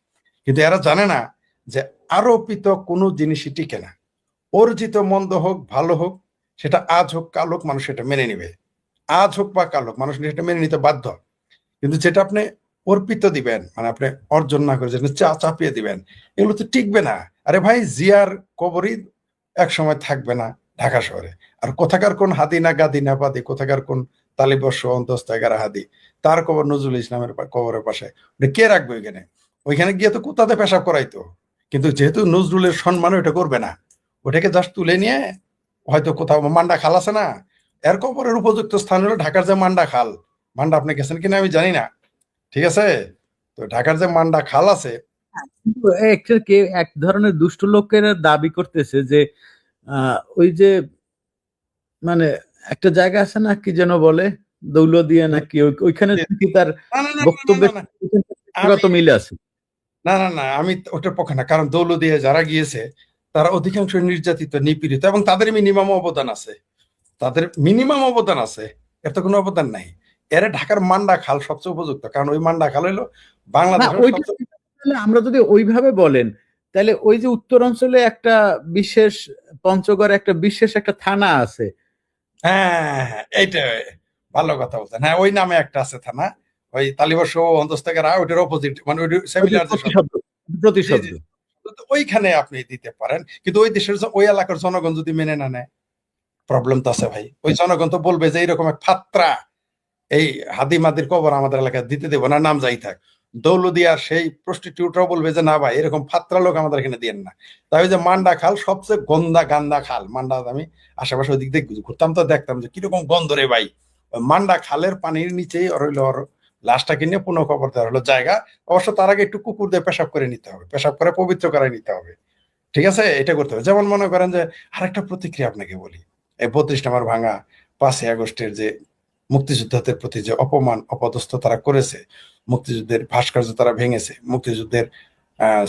কিন্তু এরা জানে না যে আরোপিত কোনো জিনিসই টিকে না। অর্জিত মন্দ হোক ভালো হোক, সেটা আজ হোক কাল হোক, মানুষ এটা মেনে নিবে। আজ হোক বা কাল হোক, মানুষ সেটা মেনে নিতে বাধ্য। কিন্তু যেটা আপনি অর্পিত দিবেন, মানে আপনি অর্জন না করে যেটা চাপিয়ে দিবেন, এগুলো তো টিকবে না। আরে ভাই, জিয়ার কবরই এক সময় থাকবে না ঢাকা শহরে। আর কোথাকার কোন হাদি না গাদি না পাদি, কোথাকার কোন তালিবর্ষ অন্তস্থ 11 হাদি, তার কবর নজরুল ইসলামের কবরের পাশে, ওটা কে রাখবে ওইখানে? ওইখানে গিয়ে তো কুত্তাতে পেশাব করাইতো। কিন্তু যেহেতু নজরুলের সম্মান ওটা করবে না, ওটাকে জাস্ট তুলে নিয়ে হয়তো কোথাও মান্ডা খাল আছে না, এর কবরের উপযুক্ত স্থান হলো ঢাকার যে মান্ডা খাল। মান্ডা আপনি গেছেন কিনা আমি জানি না, ঠিক আছে? তো ঢাকার যে মান্ডা খাল আছে, কিন্তু এক ধরনের দুষ্ট লোকের দাবি করতেছে যে ওই যে মানে একটা জায়গা আছে না, কি যেন বলে, দৌলদিয়া নাকি, ওইখানে কি তার না না না না বক্তব্যের না না, ব্যক্তিগত মিল আছে? না না না, আমি ওটার পক্ষে না, কারণ দৌলতদিয়া যারা গিয়েছে তারা অধিকাংশ নির্যাতিত, নিপীড়িত, এবং তাদের মিনিমাম অবদান আছে, এর তো কোনো অবদান নাই। এরা ঢাকার মান্ডা খাল সবচেয়ে উপযুক্ত, কারণ ওই মান্ডা খাল হলো না বাংলাদেশের ওইটা সবচেয়ে। তাহলে আমরা যদি ওইভাবে বলেন, তাহলে ওই যে উত্তরাঞ্চলে একটা বিশেষ, পঞ্চগড় একটা বিশেষ একটা থানা আছে, হ্যাঁ হ্যাঁ, এইটা ভালো কথা বলছেন। হ্যাঁ, ওই নামে একটা আছে থানা, ওই তালিবাস অন্তস্থাকেরা, ওইটার অপোজিট, মানে ওই সেমিলার যে শব্দ। প্রতিশব্দ জি প্রতিশব্দ। জি, তো ওইখানে আপনি দিতে পারেন, কিন্তু ওই দেশের ওই এলাকার জনগণ যদি মেনে না নেয়, প্রবলেম তো আছে ভাই। ওই জনগণ তো বলবে যে এইরকম এক ফাত্রা, এই হাদি মাদির কবর আমাদের এলাকায় দিতে দেবো না, নাম যাই থাক। দৌলদিয়ার সেই প্রস্টিটিউটরাও বলবে যে না ভাই, এরকম ফাত্রা লোক আমাদের এখানে দিয়েন না। তাই ওই যে মান্ডা খাল সবচেয়ে গন্ধা গান্দা খাল, মান্ডা, আমি আশেপাশে ওই দিক দিয়ে ঘুরতাম তো দেখতাম যে কিরকম গন্ধ রে ভাই। ওই মান্ডা খালের পানির নিচেই ওর হইলো ওর লাশটা কিনে পুনঃ কবর দেওয়ার হলো জায়গা। অবশ্য তার আগে একটু কুকুর দিয়ে পেশাব করে নিতে হবে, পেশাব করে পবিত্র করে নিতে হবে, ঠিক আছে, এটা করতে হবে। যেমন মনে করেন যে আরেকটা প্রতিক্রিয়া আপনাকে বলি, এই 32 নম্বর ভাঙা 5ই আগস্টের যে মুক্তিযোদ্ধাদের প্রতি যে অপমান অপদস্থ তারা করেছে, মুক্তিযুদ্ধের ভাস্কর্য তারা ভেঙেছে, মুক্তিযুদ্ধের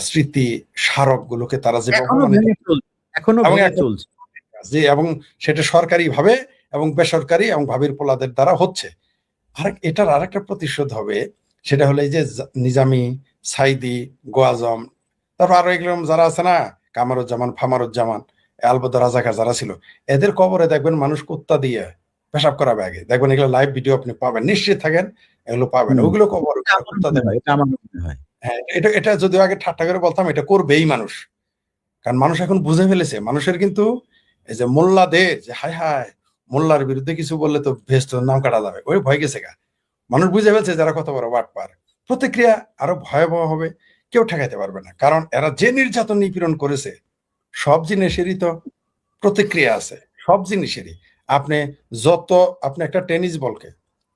স্মৃতি স্মারক গুলোকে তারা যে এখনো অপমানিত, ভেঙে চলছে, এখনো এবং ভেঙে চলছে। যে এবং সেটা সরকারি ভাবে এবং বেসরকারি এবং ভাবির পোলাদের দ্বারা হচ্ছে। এটার আরেকটা প্রতিশোধ হবে, সেটা হলো এই যে নিজামী, সাইদি, গোয়াজম, তারপর আরো এগুলো যারা আছে না, কামারুজ্জামান, ফামারুজ্জামান, আলবদা রাজাকার যারা ছিল, এদের কবরে দেখবেন মানুষ কুত্তা দিয়ে পেশাব করাবে আগে, দেখবেন এগুলো লাইভ ভিডিও আপনি পাবেন, নিশ্চিত থাকেন এগুলো পাবেন, হুম। ওগুলো কবর এটা আমার কুত্তা মনে দেবে। হয়, এটা আমার মনে হয়। হ্যাঁ, এটা এটা যদিও আগে ঠাট্টা করে বলতাম, এটা করবেই মানুষ, কারণ মানুষ এখন বুঝে ফেলেছে, মানুষের কিন্তু এই যে মোল্লাদের যে হায় হায়, মোল্লার বিরুদ্ধে কিছু বললে তো ভেস্ত নাম কাটা যাবে, ওই ভয় গেছে গা। মানুষ বুঝে ফেলছে যারা কত বড় বাটপার। প্রতিক্রিয়া আরো ভয়াবহ হবে, কেউ ঠেকাইতে পারবে না, কারণ এরা যে নির্যাতন নিপীড়ন করেছে, সব জিনিসেরই তো প্রতিক্রিয়া আছে, সব জিনিসেরই। আপনি আপনি একটা টেনিস বলকে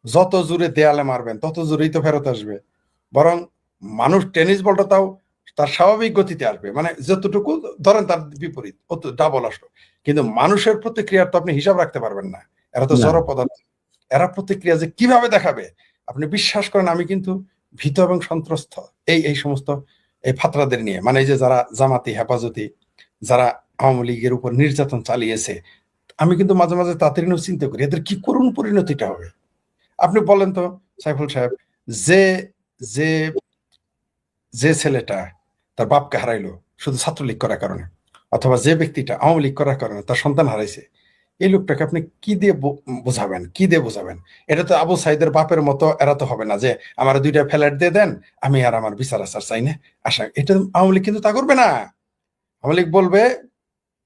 যত জোরে দেয়ালে মারবেন তত জোরেই তো ফেরত আসবে, বরং মানুষ টেনিস বলটা তাও তার স্বাভাবিক গতিতে আসবে, মানে যতটুকু ধরেন তার বিপরীত অত ডাবল আসলো। কিন্তু মানুষের প্রতিক্রিয়ার তো আপনি হিসাব রাখতে পারবেন না, এরা তো না। জড় পদার্থ। এরা প্রতিক্রিয়া যে কিভাবে দেখাবে আপনি বিশ্বাস করেন, আমি কিন্তু ভীত এবং সন্ত্রস্ত এই এই সমস্ত এই ফাতরাদের নিয়ে, মানে এই যে যারা জামাতি হেফাজতি, যারা আওয়ামী লীগের উপর নির্যাতন চালিয়েছে, আমি কিন্তু মাঝে মাঝে তাদের নিয়েও চিন্তা করি এদের কি করুণ পরিণতিটা হবে। আপনি বলেন তো সাইফুল সাহেব, যে যে যে ছেলেটা তার বাপকে হারাইলো শুধু ছাত্রলীগ করার কারণে, অথবা যে ব্যক্তিটা আওয়ামী লীগ করার কারণে তার সন্তান হারাইছে, এই লোকটাকে আপনি কি দিয়ে বোঝাবেন, কি দিয়ে বোঝাবেন? এটা তো আবু সাইদের বাপের মতো এরা তো হবে না যে আমার 2টা ফ্ল্যাট দিয়ে দেন, আমি আর আমার বিচার আচার চাই না, আশা, এটা আওয়ামী লীগ কিন্তু তা করবে না। আওয়ামী লীগ বলবে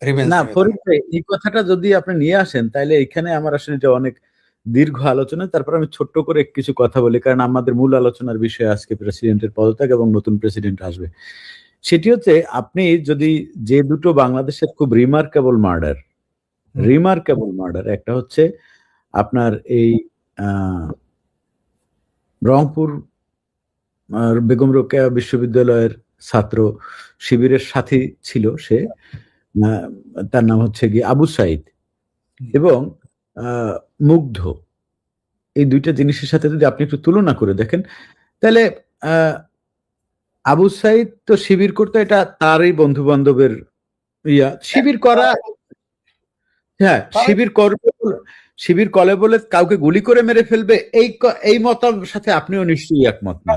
রিভেঞ্জ না নেবে। ফরিদ ভাই, এই কথাটা যদি আপনি নিয়ে আসেন, তাহলে এখানে আমার আসলে এটা অনেক দীর্ঘ আলোচনা। তারপর আমি ছোট্ট করে কিছু কথা বলি, কারণ আমাদের মূল আলোচনার বিষয় আজকে প্রেসিডেন্টের পদত্যাগ এবং নতুন প্রেসিডেন্ট আসবে। সেটি হচ্ছে, আপনি যদি যে দুটো বাংলাদেশের খুব রিমার্কেবল মার্ডার, একটা হচ্ছে আপনার এই রংপুর বেগম রোকেয়া বিশ্ববিদ্যালয়ের ছাত্র শিবিরের সাথী ছিল সে, তার নাম হচ্ছে গিয়ে আবু সাইদ, এবং মুগ্ধ, এই দুইটা জিনিসের সাথে যদি আপনি একটু তুলনা করে দেখেন, তাহলে আবু সাইদ তো শিবির করতো, এটা তারই বন্ধু বান্ধবের শিবির করা, হ্যাঁ, শিবির করে বলে কাউকে গুলি করে মেরে ফেলবে, এই মতের সাথে আপনিও নিশ্চয়ই একমত না।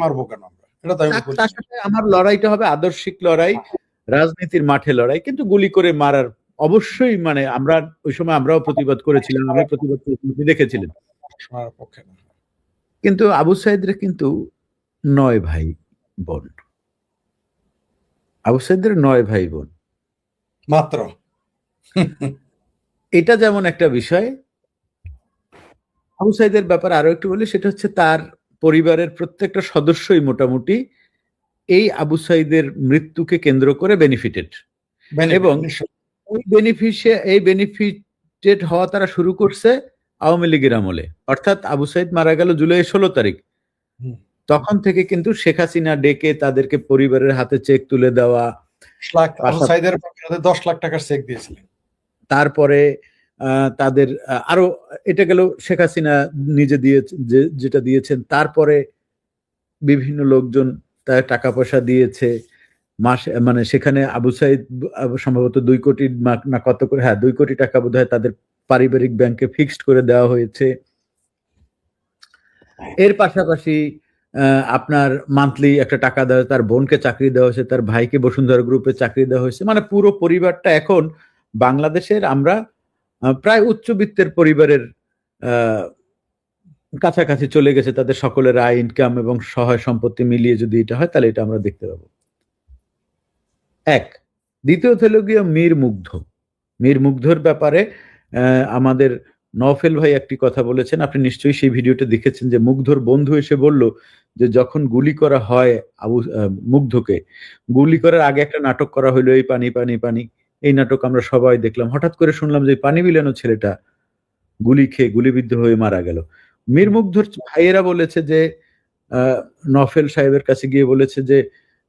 মারবো কেন আমরা, এটা তো আমি বলি। তার সাথে আমার লড়াইটা হবে আদর্শিক লড়াই, রাজনীতির মাঠে লড়াই, কিন্তু গুলি করে মারার অবশ্যই, মানে আমরা ওই সময় আমরাও প্রতিবাদ করেছিলাম, আমি প্রতিবাদ করেছিলাম, আপনি দেখেছিলেন। আমার পক্ষে না। কিন্তু আবু সাইদরা কিন্তু 9 ভাই বোন, আবু সাইদের 9 ভাই বোন মাত্র। এটা যেমন একটা বিষয়। আবু সাইদের ব্যাপারে আরো একটু বলি, সেটা হচ্ছে তার পরিবারের প্রত্যেকটা সদস্যই মোটামুটি এই আবু সাইদের মৃত্যুকে কেন্দ্র করে বেনিফিটেড, এবং এই বেনিফিটেড হওয়া তারা শুরু করছে আওয়ামী লীগের আমলে। অর্থাৎ আবু সাইদ মারা গেল জুলাই 16 তারিখ, তখন থেকে কিন্তু শেখ হাসিনা ডেকে তাদেরকে পরিবারের হাতে চেক তুলে দেওয়া, 10 লাখ টাকার চেক দিয়েছিলেন, তারপরে তাদের আরো, এটা গেল শেখ হাসিনা নিজে দিয়ে যেটা দিয়েছেন, তারপরে বিভিন্ন লোকজন তার টাকা পয়সা দিয়েছে মাসে, মানে সেখানে আবু সাইদ সম্ভবত 2 কোটি না কত করে, হ্যাঁ 2 কোটি টাকা বোধহয় তাদের পারিবারিক ব্যাংকে ফিক্সড করে দেওয়া হয়েছে। এর পাশাপাশি আপনার মান্থলি একটা টাকা দেওয়া, তার বোনকে চাকরি দেওয়া হয়েছে, তার ভাইকে বসুন্ধরা গ্রুপে চাকরি দেওয়া হয়েছে। মানে পুরো পরিবারটা এখন বাংলাদেশের আমরা প্রায় উচ্চবিত্তের পরিবারের কাছাকাছি চলে গেছে। তাদের সকলের আয়, ইনকাম এবং সহায় সম্পত্তি মিলিয়ে যদি এটা হয় তাহলে এটা আমরা দেখতে পাবো। এক। দ্বিতীয়ত হলো গিয়ে মীর মুগ্ধর ব্যাপারে আমাদের নওফেল ভাই একটি কথা বলেছেন, আপনি নিশ্চয়ই সেই ভিডিওটা দেখেছেন, যে মুগ্ধর বন্ধু এসে বলল যে যখন গুলি করা হয় মুগ্ধকে, গুলি করার আগে একটা নাটক করা হলো, এই পানি পানি পানি, এই নাটক আমরা সবাই দেখলাম। হঠাৎ করে শুনলাম যে পানি বিলানো ছেলেটা গুলি খেয়ে গুলিবিদ্ধ হয়ে মারা গেল। মীর মুগ্ধর ভাইয়েরা বলেছে যে নওফেল সাহেবের কাছে গিয়ে বলেছে যে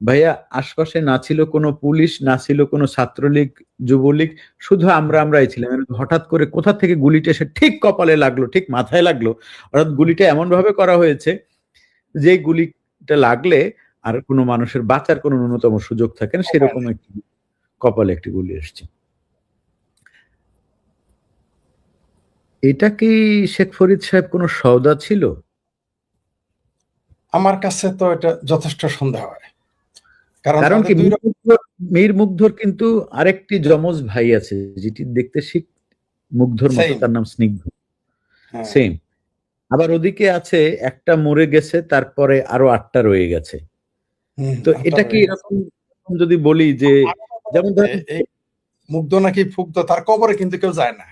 ভাইয়া আশপাশে না ছিল কোনো পুলিশ, না ছিল কোনো ছাত্রলীগ যুবলীগ, শুধু আমরাই ছিলাম। হঠাৎ করে কোথা থেকে গুলিটা এসে ঠিক কপালে লাগলো, ঠিক মাথায় লাগলো। অর্থাৎ গুলিটা এমন ভাবে করা হয়েছে যে গুলিটা লাগলে আর কোনো মানুষের বাঁচার কোনো ন্যূনতম সুযোগ থাকে না, সেরকম একটি কপালে একটি গুলি এসছে। এটা কি শেখ ফরিদ সাহেব কোনো সওদা ছিল? আমার কাছে তো এটা যথেষ্ট সন্দেহ হয়। কারণ কি মীর মুগ্ধর কিন্তু আরেকটি যমজ ভাই আছে, যেটি দেখতে ঠিক মুগ্ধর মতো, তার নাম স্নিগ্ধ, সেম। আবার ওদিকে আছে একটা মরে গেছে, তারপরে আরো 8টা রয়ে গেছে। তো এটা কি এরকম যদি বলি যে যেমন মুগ্ধ নাকি ফুগ্ধ, তার কবরে কিন্তু কেউ যায় না।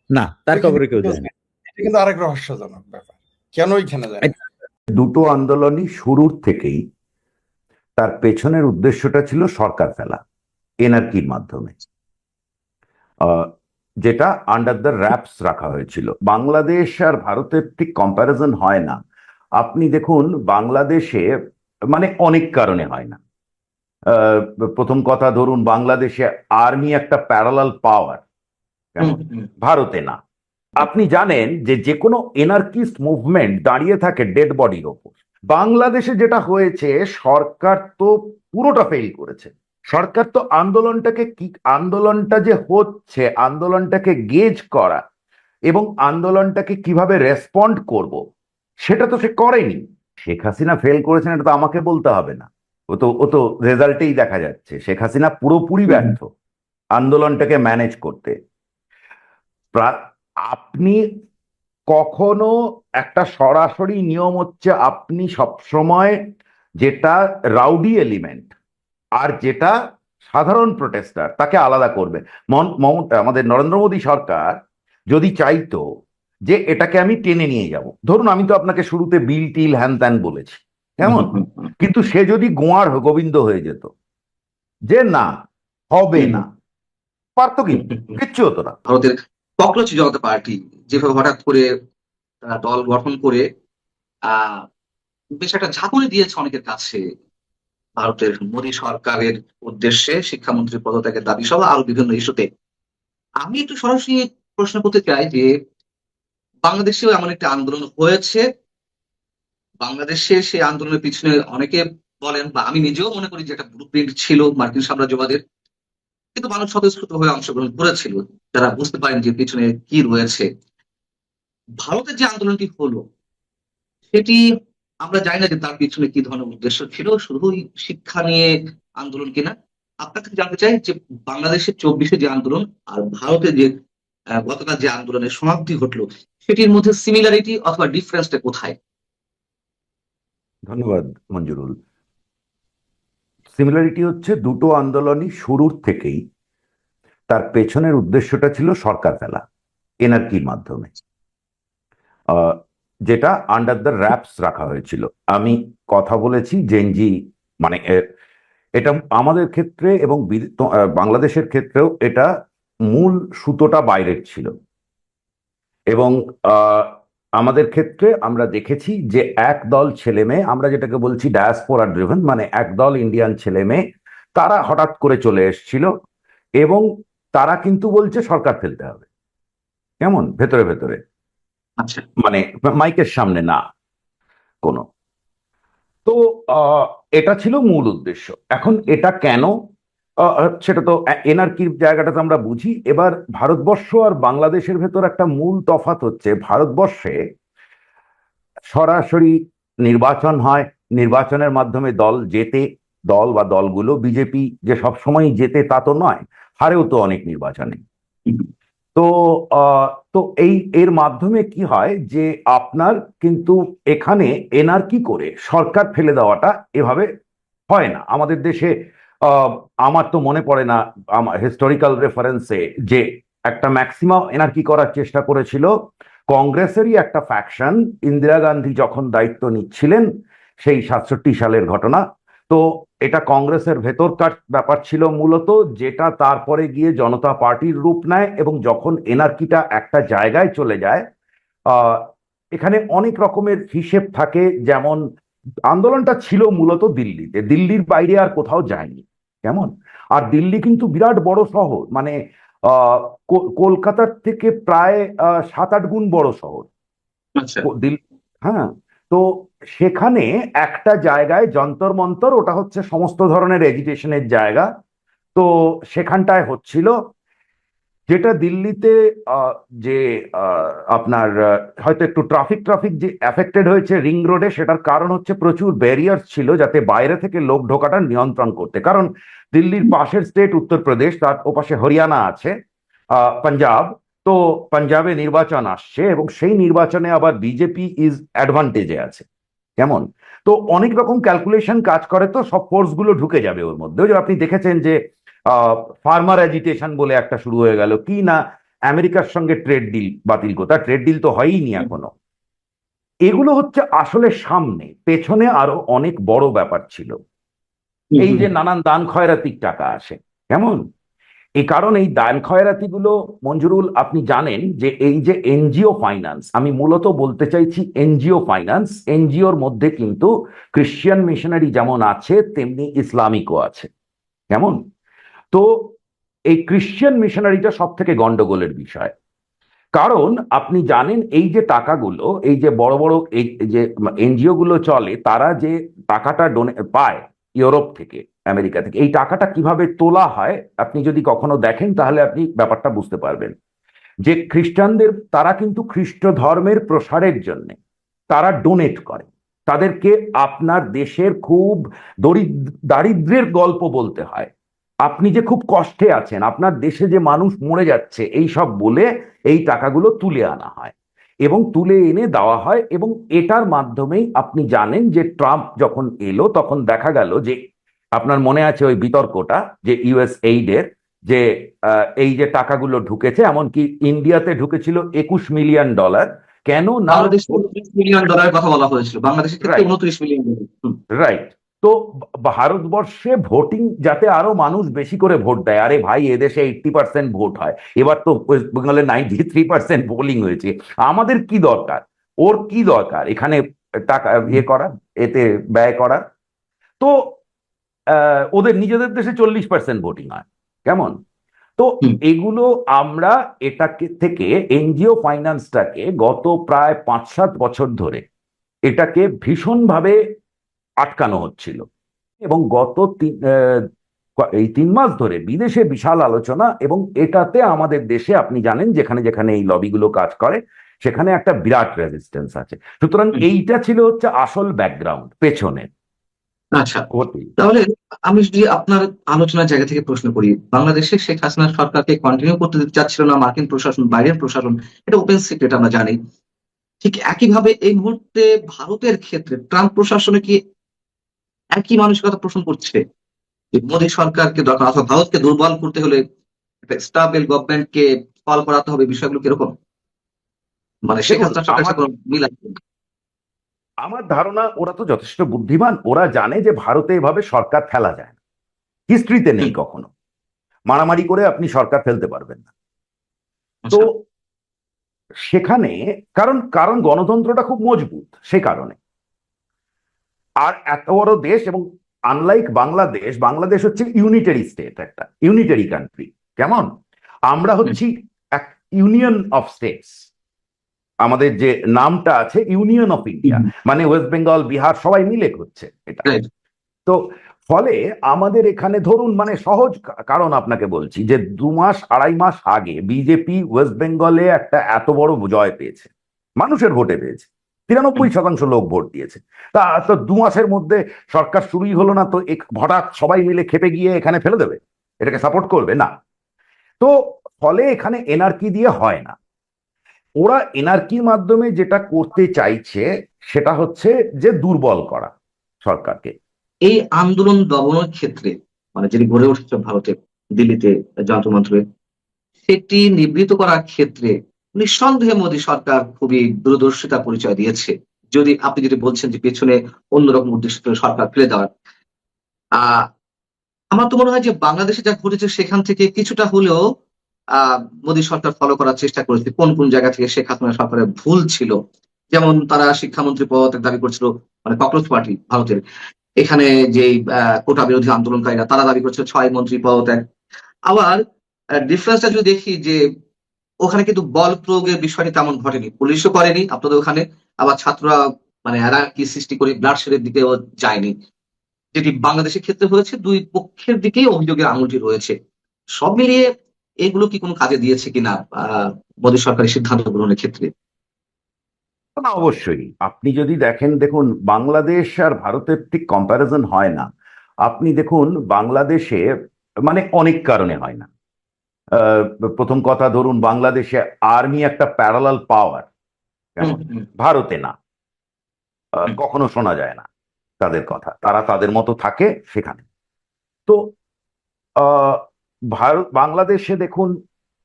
না, তার কবরে কেউ যায় না। এটা কিন্তু আরেক রহস্যজনক ব্যাপার, কেন ওইখানে যায় না। দুটো আন্দোলনই শুরুর থেকেই তার পেছনের উদ্দেশ্যটা ছিল সরকার ফেলা, এনআরকির মাধ্যমে, যেটা আন্ডার দ্য র্যাপস রাখা হয়েছিল। বাংলাদেশ আর ভারতের ঠিক কম্প্যারিজন হয় না। আপনি দেখুন বাংলাদেশে মানে অনেক কারণে হয় না। প্রথম কথা ধরুন, বাংলাদেশে আর্মি একটা প্যারালাল পাওয়ার, ভারতে না। আপনি জানেন যে যে কোনো এনার্কিস্ট মুভমেন্ট দাঁড়িয়ে থাকে ডেড বডির ওপর। বাংলাদেশে যেটা হয়েছে, সরকার তো পুরোটা ফেল করেছে। সরকার তো আন্দোলনটা যে হচ্ছে, আন্দোলনটাকে গেজ করা এবং আন্দোলনটাকে কিভাবে রেসপন্ড করব সেটা তো সে করেনি। শেখ হাসিনা ফেল করেছেন, এটা তো আমাকে বলতে হবে না, ও তো রেজাল্টেই দেখা যাচ্ছে শেখ হাসিনা পুরোপুরি ব্যর্থ আন্দোলনটাকে ম্যানেজ করতে। আপনি কখনো একটা সরাসরি নিয়ম হচ্ছে, আপনি সবসময় যেটা রাউডি এলিমেন্ট আর যেটা সাধারণ প্রোটেস্টার তাকে আলাদা করবে। আমাদের নরেন্দ্র মোদী সরকার যদি চাইতো যে এটাকে আমি টেনে নিয়ে যাব, ধরুন আমি তো আপনাকে শুরুতে বিল টিল হ্যান ত্যান বলেছি, কেমন, কিন্তু সে যদি গোয়ার গোবিন্দ হয়ে যেত যে না হবে না, পারতো, কিন্তু কিচ্ছু হতো না। ভারতের ককরোচ জনতা পার্টি যেভাবে হঠাৎ করে দল গঠন করে বেশ একটা ঝাঁকুনি দিয়েছে অনেকের কাছে ভারতের মোদী সরকারের উদ্দেশ্যে, শিক্ষামন্ত্রীর পদত্যাগের দাবি সহ আরো বিভিন্ন ইস্যুতে। আমি একটু সরাসরি প্রশ্ন করতে চাই যে বাংলাদেশেও এমন একটা আন্দোলন হয়েছে, বাংলাদেশে সেই আন্দোলনের পিছনে অনেকে বলেন, বা আমি নিজেও মনে করি যে একটা ব্লুপ্রিন্ট ছিল মার্কিন সাম্রাজ্যবাদের, কিন্তু মানুষ স্বতঃস্ফূর্ত হয়ে অংশগ্রহণ করেছিল, যারা বুঝতে পারেন যে পিছনে কি রয়েছে। ভারতের যে আন্দোলনটি হলো সেটি আমরা জানি না যে তার পিছনে কি ধরনের উদ্দেশ্য ছিল, শুধুই শিক্ষা নিয়ে আন্দোলন কিনা। আপনার কাছে জানতে চাই যে বাংলাদেশের 24-এ যে আন্দোলন আর ভারতে যে গতকাল যে আন্দোলনের সমাপ্তি ঘটলো, সেটির মধ্যে সিমিলারিটি অথবা ডিফারেন্সটা কোথায়? ধন্যবাদ মঞ্জুরুল। সিমিলারিটি হচ্ছে দুটো আন্দোলনই শুরুর থেকেই তার পেছনের উদ্দেশ্যটা ছিল সরকার ফেলা, এনআরকির মাধ্যমে, যেটা আন্ডার দ্য র্যাপস রাখা হয়েছিল। আমি কথা বলেছি জেনজি, মানে এটা আমাদের ক্ষেত্রে এবং বাংলাদেশের ক্ষেত্রেও এটা মূল সুতোটা বাইরের ছিল। এবং আমাদের ক্ষেত্রে আমরা দেখেছি যে একদল ছেলে মেয়ে, আমরা যেটাকে বলছি ডায়াসপোরা ড্রিভেন, মানে একদল ইন্ডিয়ান ছেলে মেয়ে, তারা হঠাৎ করে চলে এসেছিল এবং তারা কিন্তু বলছে সরকার ফেলতে হবে, কেমন, ভেতরে ভেতরে, মানে মাইকের সামনে না কোনো। তো এটা ছিল মূল উদ্দেশ্য। এখন এটা কেন, সেটা তো এনার্কির জায়গাটাতে আমরা বুঝি। এবার ভারতবর্ষ আর বাংলাদেশের ভেতর একটা মূল তফাৎ হচ্ছে, ভারতবর্ষে সরাসরি নির্বাচন হয়, নির্বাচনের মাধ্যমে দল জেতে, দল বা দলগুলো, বিজেপি যে সবসময় জেতে তা তো নয়, হারেও তো অনেক নির্বাচনে। তো তো এর মাধ্যমে কি হয় যে আপনার কিন্তু এখানে এনার্কি করে সরকার ফেলে দেওয়াটা এভাবে হয় না আমাদের দেশে। আমার তো মনে পড়ে না আমার হিস্টোরিক্যাল রেফারেন্সে যে একটা ম্যাক্সিমাম এনার্কি করার চেষ্টা করেছিল কংগ্রেসেরই একটা ফ্যাকশন ইন্দিরা গান্ধী যখন দায়িত্ব নিচ্ছিলেন, সেই 67 সালের ঘটনা। তো এটা কংগ্রেসের ভেতরকার ব্যাপার ছিল মূলত, যেটা তারপরে গিয়ে জনতা পার্টির রূপ নেয়। এবং যখন এনার্কিটা একটা জায়গায় চলে যায়, আহ এখানে অনেক রকমের হিসেব থাকে। যেমন আন্দোলনটা ছিল মূলত দিল্লিতে, দিল্লির বাইরে আর কোথাও যায়নি। কেমন? আর দিল্লি কিন্তু বিরাট বড় শহর, মানে কলকাতার থেকে প্রায় 7-8 গুণ বড় শহর আচ্ছা। দিল্লি। হ্যাঁ, তো সেখানে একটা জায়গায় যন্তর মন্তর, ওটা হচ্ছে সমস্ত ধরনের এজিটেশনের জায়গা। তো সেখানটায় হচ্ছিল, যেটা দিল্লিতে যে আপনার হয়তো একটু ট্রাফিক যে এফেক্টেড হয়েছে রিং রোডে, সেটার কারণ হচ্ছে প্রচুর ব্যারিয়ার ছিল যাতে বাইরে থেকে লোক ঢোকাটা নিয়ন্ত্রণ করতে। কারণ দিল্লির পাশের স্টেট উত্তরপ্রদেশ, তার ওপাশে হরিয়ানা আছে, পাঞ্জাব। তো পাঞ্জাবে নির্বাচন আসছে এবং সেই নির্বাচনে আবার বিজেপি ইজ অ্যাডভান্টেজে আছে। কেমন? তো অনেক রকম ক্যালকুলেশন কাজ করে, তো সব ফোর্স গুলো ঢুকে যাবে ওর মধ্যে। ওই যে আপনি দেখেছেন যে ফার্মার অ্যাজিটেশন বলে একটা শুরু হয়ে গেল, কি না আমেরিকার সঙ্গে ট্রেড ডিল বাতিল করতে, ট্রেড ডিল তো হয়ইনি এখনো। এগুলো হচ্ছে আসলে সামনে, পেছনে আরো অনেক বড় ব্যাপার ছিল। এই যে নানান দান খয়রাতির টাকা আসে, কেমন? এই কারণ এই দান খয়রাতি গুলো, মঞ্জুরুল আপনি জানেন যে এই যে এনজিও ফাইন্যান্স, আমি মূলত বলতে চাইছি এনজিও ফাইন্যান্স, এনজিওর মধ্যে কিন্তু ক্রিশ্চিয়ান মিশনারি যেমন আছে তেমনি ইসলামিকও আছে। কেমন? তো এই ক্রিশ্চিয়ান মিশনারিটা সব থেকে গন্ডগোলের বিষয়। কারণ আপনি জানেন এই যে টাকাগুলো, এই যে বড় বড় এই যে এনজিও গুলো চলে, তারা যে টাকাটা পায় ইউরোপ থেকে, আমেরিকা থেকে, এই টাকাটা কিভাবে তোলা হয় আপনি যদি কখনো দেখেন তাহলে আপনি ব্যাপারটা বুঝতে পারবেন। যে খ্রিস্টানদের, তারা কিন্তু খ্রিস্ট ধর্মের প্রসারের জন্য তারা ডোনেট করে। তাদেরকে আপনার দেশের খুব দারিদ্র্যের গল্প বলতে হয়, আপনি যে খুব কষ্টে আছেন, আপনার দেশে যে মানুষ মরে যাচ্ছে, এই সব বলে এই টাকাগুলো তুলে আনা হয় এবং তুলে এনে দেওয়া হয়। এবং এটার মাধ্যমেই আপনি জানেন যে ট্রাম্প যখন এলো তখন দেখা গেল যে, আপনার মনে আছে ওই বিতর্কটা যে ইউএস এইডের, যে এই যে টাকাগুলো ঢুকেছে, এমনকি ইন্ডিয়াতে ঢুকেছিল $21 মিলিয়ন। কেন না? বাংলাদেশে $29 মিলিয়ন কথা বলা হয়েছিল, বাংলাদেশের ক্ষেত্রে 29 মিলিয়ন। রাইট। তো ভারতবর্ষে ভোটিং যাতে আরো মানুষ বেশি করে ভোট দেয়। আরে ভাই, এদেশে 80% ভোট হয়, এবার তো ওয়েস্ট বেঙ্গলে 93% পোলিং হয়েছে। আমাদের কি দরকার, ওর কি দরকার এখানে টাকা ইয়ে করার, এতে ব্যয় করার? তো ওদের নিজেদের দেশে 40% ভোটিং হয়। কেমন? তো এগুলো আমরা এটাকে থেকে এনজিও ফাইন্যান্সটাকে গত প্রায় 5-7 বছর ধরে এটাকে ভীষণভাবে আটকানো হচ্ছিল। এবং গত এই 3 মাস ধরে বিদেশে বিশাল আলোচনা, এবং এটাতে আমাদের দেশে আপনি জানেন যেখানে যেখানে এই লবিগুলো কাজ করে সেখানে একটা বিরাট রেজিস্ট্যান্স আছে। সুতরাং এইটা ছিল হচ্ছে আসল ব্যাকগ্রাউন্ড পেছনে। আচ্ছা, তাহলে আমি যদি আপনার আলোচনার জায়গা থেকে প্রশ্ন করি, বাংলাদেশে শেখ হাসিনা সরকারকে কন্টিনিউ করতে দিতে চাচ্ছিল না মার্কিন প্রশাসন, বাইরের প্রশাসন, এটা ওপেন সিক্রেট আমরা জানি। ঠিক একইভাবে এই মুহূর্তে ভারতের ক্ষেত্রে ট্রাম্প প্রশাসনে কি একই মানসিকতা পোষণ করছে যে মোদী সরকারকে দরকার, অথবা ভারতকে দুর্বল করতে হলে একটা স্টেবল গভর্নমেন্টকে ফল করাতে হবে, বিষয়গুলো কিরকম? মানে শেখ হাসিনা সরকারের সাথে কোনো মিল আছে? আমার ধারণা ওরা তো যথেষ্ট বুদ্ধিমান, ওরা জানে যে ভারতে এভাবে সরকার ফেলা যায় না, হিস্ট্রিতে নেই কখনো। মারামারি করে আপনি সরকার ফেলতে পারবেন না। তো সেখানে কারণ কারণ গণতন্ত্রটা খুব মজবুত, সে কারণে। আর এত বড় দেশ, এবং আনলাইক বাংলাদেশ, বাংলাদেশ হচ্ছে ইউনিটারি স্টেট, একটা ইউনিটারি কান্ট্রি। কেমন? আমরা হচ্ছি এক ইউনিয়ন অফ স্টেটস। আমাদের যে নামটা আছে ইউনিয়ন অফ ইন্ডিয়া, মানে ওয়েস্ট বেঙ্গল, বিহার সবাই মিলে করছে এটা। তো ফলে আমাদের এখানে ধরুন মানে সহজ কারণ আপনাকে বলছি যে 2 মাস 2.5 মাস আগে বিজেপি ওয়েস্ট বেঙ্গলে একটা এত বড় জয় পেয়েছে, মানুষের ভোটে পেয়েছে, 93% লোক ভোট দিয়েছে। তা তো 2 মাসের মধ্যে সরকার শুরুই হলো না, তো হঠাৎ সবাই মিলে খেপে গিয়ে এখানে ফেলে দেবে, এটাকে সাপোর্ট করবে না। তো ফলে এখানে এনআরকি দিয়ে হয় না। ওরা এনআরকির মাধ্যমে যেটা করতে চাইছে সেটা হচ্ছে যে দুর্বল করা সরকারকে। এই আন্দোলন দমনের ক্ষেত্রে মানে যেটি গড়ে উঠেছে ভারতের দিল্লিতে যন্ত্রমন্ত্রে, সেটি নিবৃত করার ক্ষেত্রে নিঃসন্দেহে মোদী সরকার খুবই দূরদর্শিতা পরিচয় দিয়েছে। যদি আপনি যদি বলছেন যে পেছনে অন্যরকম উদ্দেশ্য ছিল সরকার ফেলে দেওয়ার, আহ আমার তো মনে হয় যে বাংলাদেশে যা ঘটেছে সেখান থেকে কিছুটা হলেও আহ মোদী সরকার ফলো করার চেষ্টা করেছে কোন কোন জায়গা থেকে শেখ হাসিনা সরকারের ভুল ছিল। যেমন তারা শিক্ষামন্ত্রী পদত্যাগ দাবি করছিল, মানে ককরোচ পার্টি ভারতের, এখানে যে কোটা বিরোধী আন্দোলনকারীরা তারা দাবি করছিল 6 মন্ত্রী পদত্যাগ। আবার ডিফারেন্সটা যদি দেখি যে ওখানে কিন্তু বল প্রয়োগের বিষয়টি তেমন ঘটেনি, পুলিশও করেনি আপনাদের ওখানে, আবার ছাত্ররা মানে এরা কি সৃষ্টি করে ব্লাডশেডের দিকেও যায়নি, যেটি বাংলাদেশের ক্ষেত্রে হয়েছে। দুই পক্ষের দিকেই অভিযোগের আঙুলটি রয়েছে। সব মিলিয়ে এগুলো কি কোনো কাজে দিয়েছে কিনা মোদী সরকারের সিদ্ধান্ত গ্রহণের ক্ষেত্রে? না, অবশ্যই। আপনি যদি দেখেন, দেখুন বাংলাদেশ আর ভারতের ঠিক কম্প্যারিজন হয় না। আপনি দেখুন বাংলাদেশে মানে অনেক কারণে হয় না। আহ, প্রথম কথা ধরুন, বাংলাদেশে আর্মি একটা প্যারালাল পাওয়ার, হুম, হুম, ভারতে না। হুম। কখনো শোনা যায় না তাদের কথা, তারা তাদের মতো থাকে সেখানে। তো আহ, বাংলাদেশে দেখুন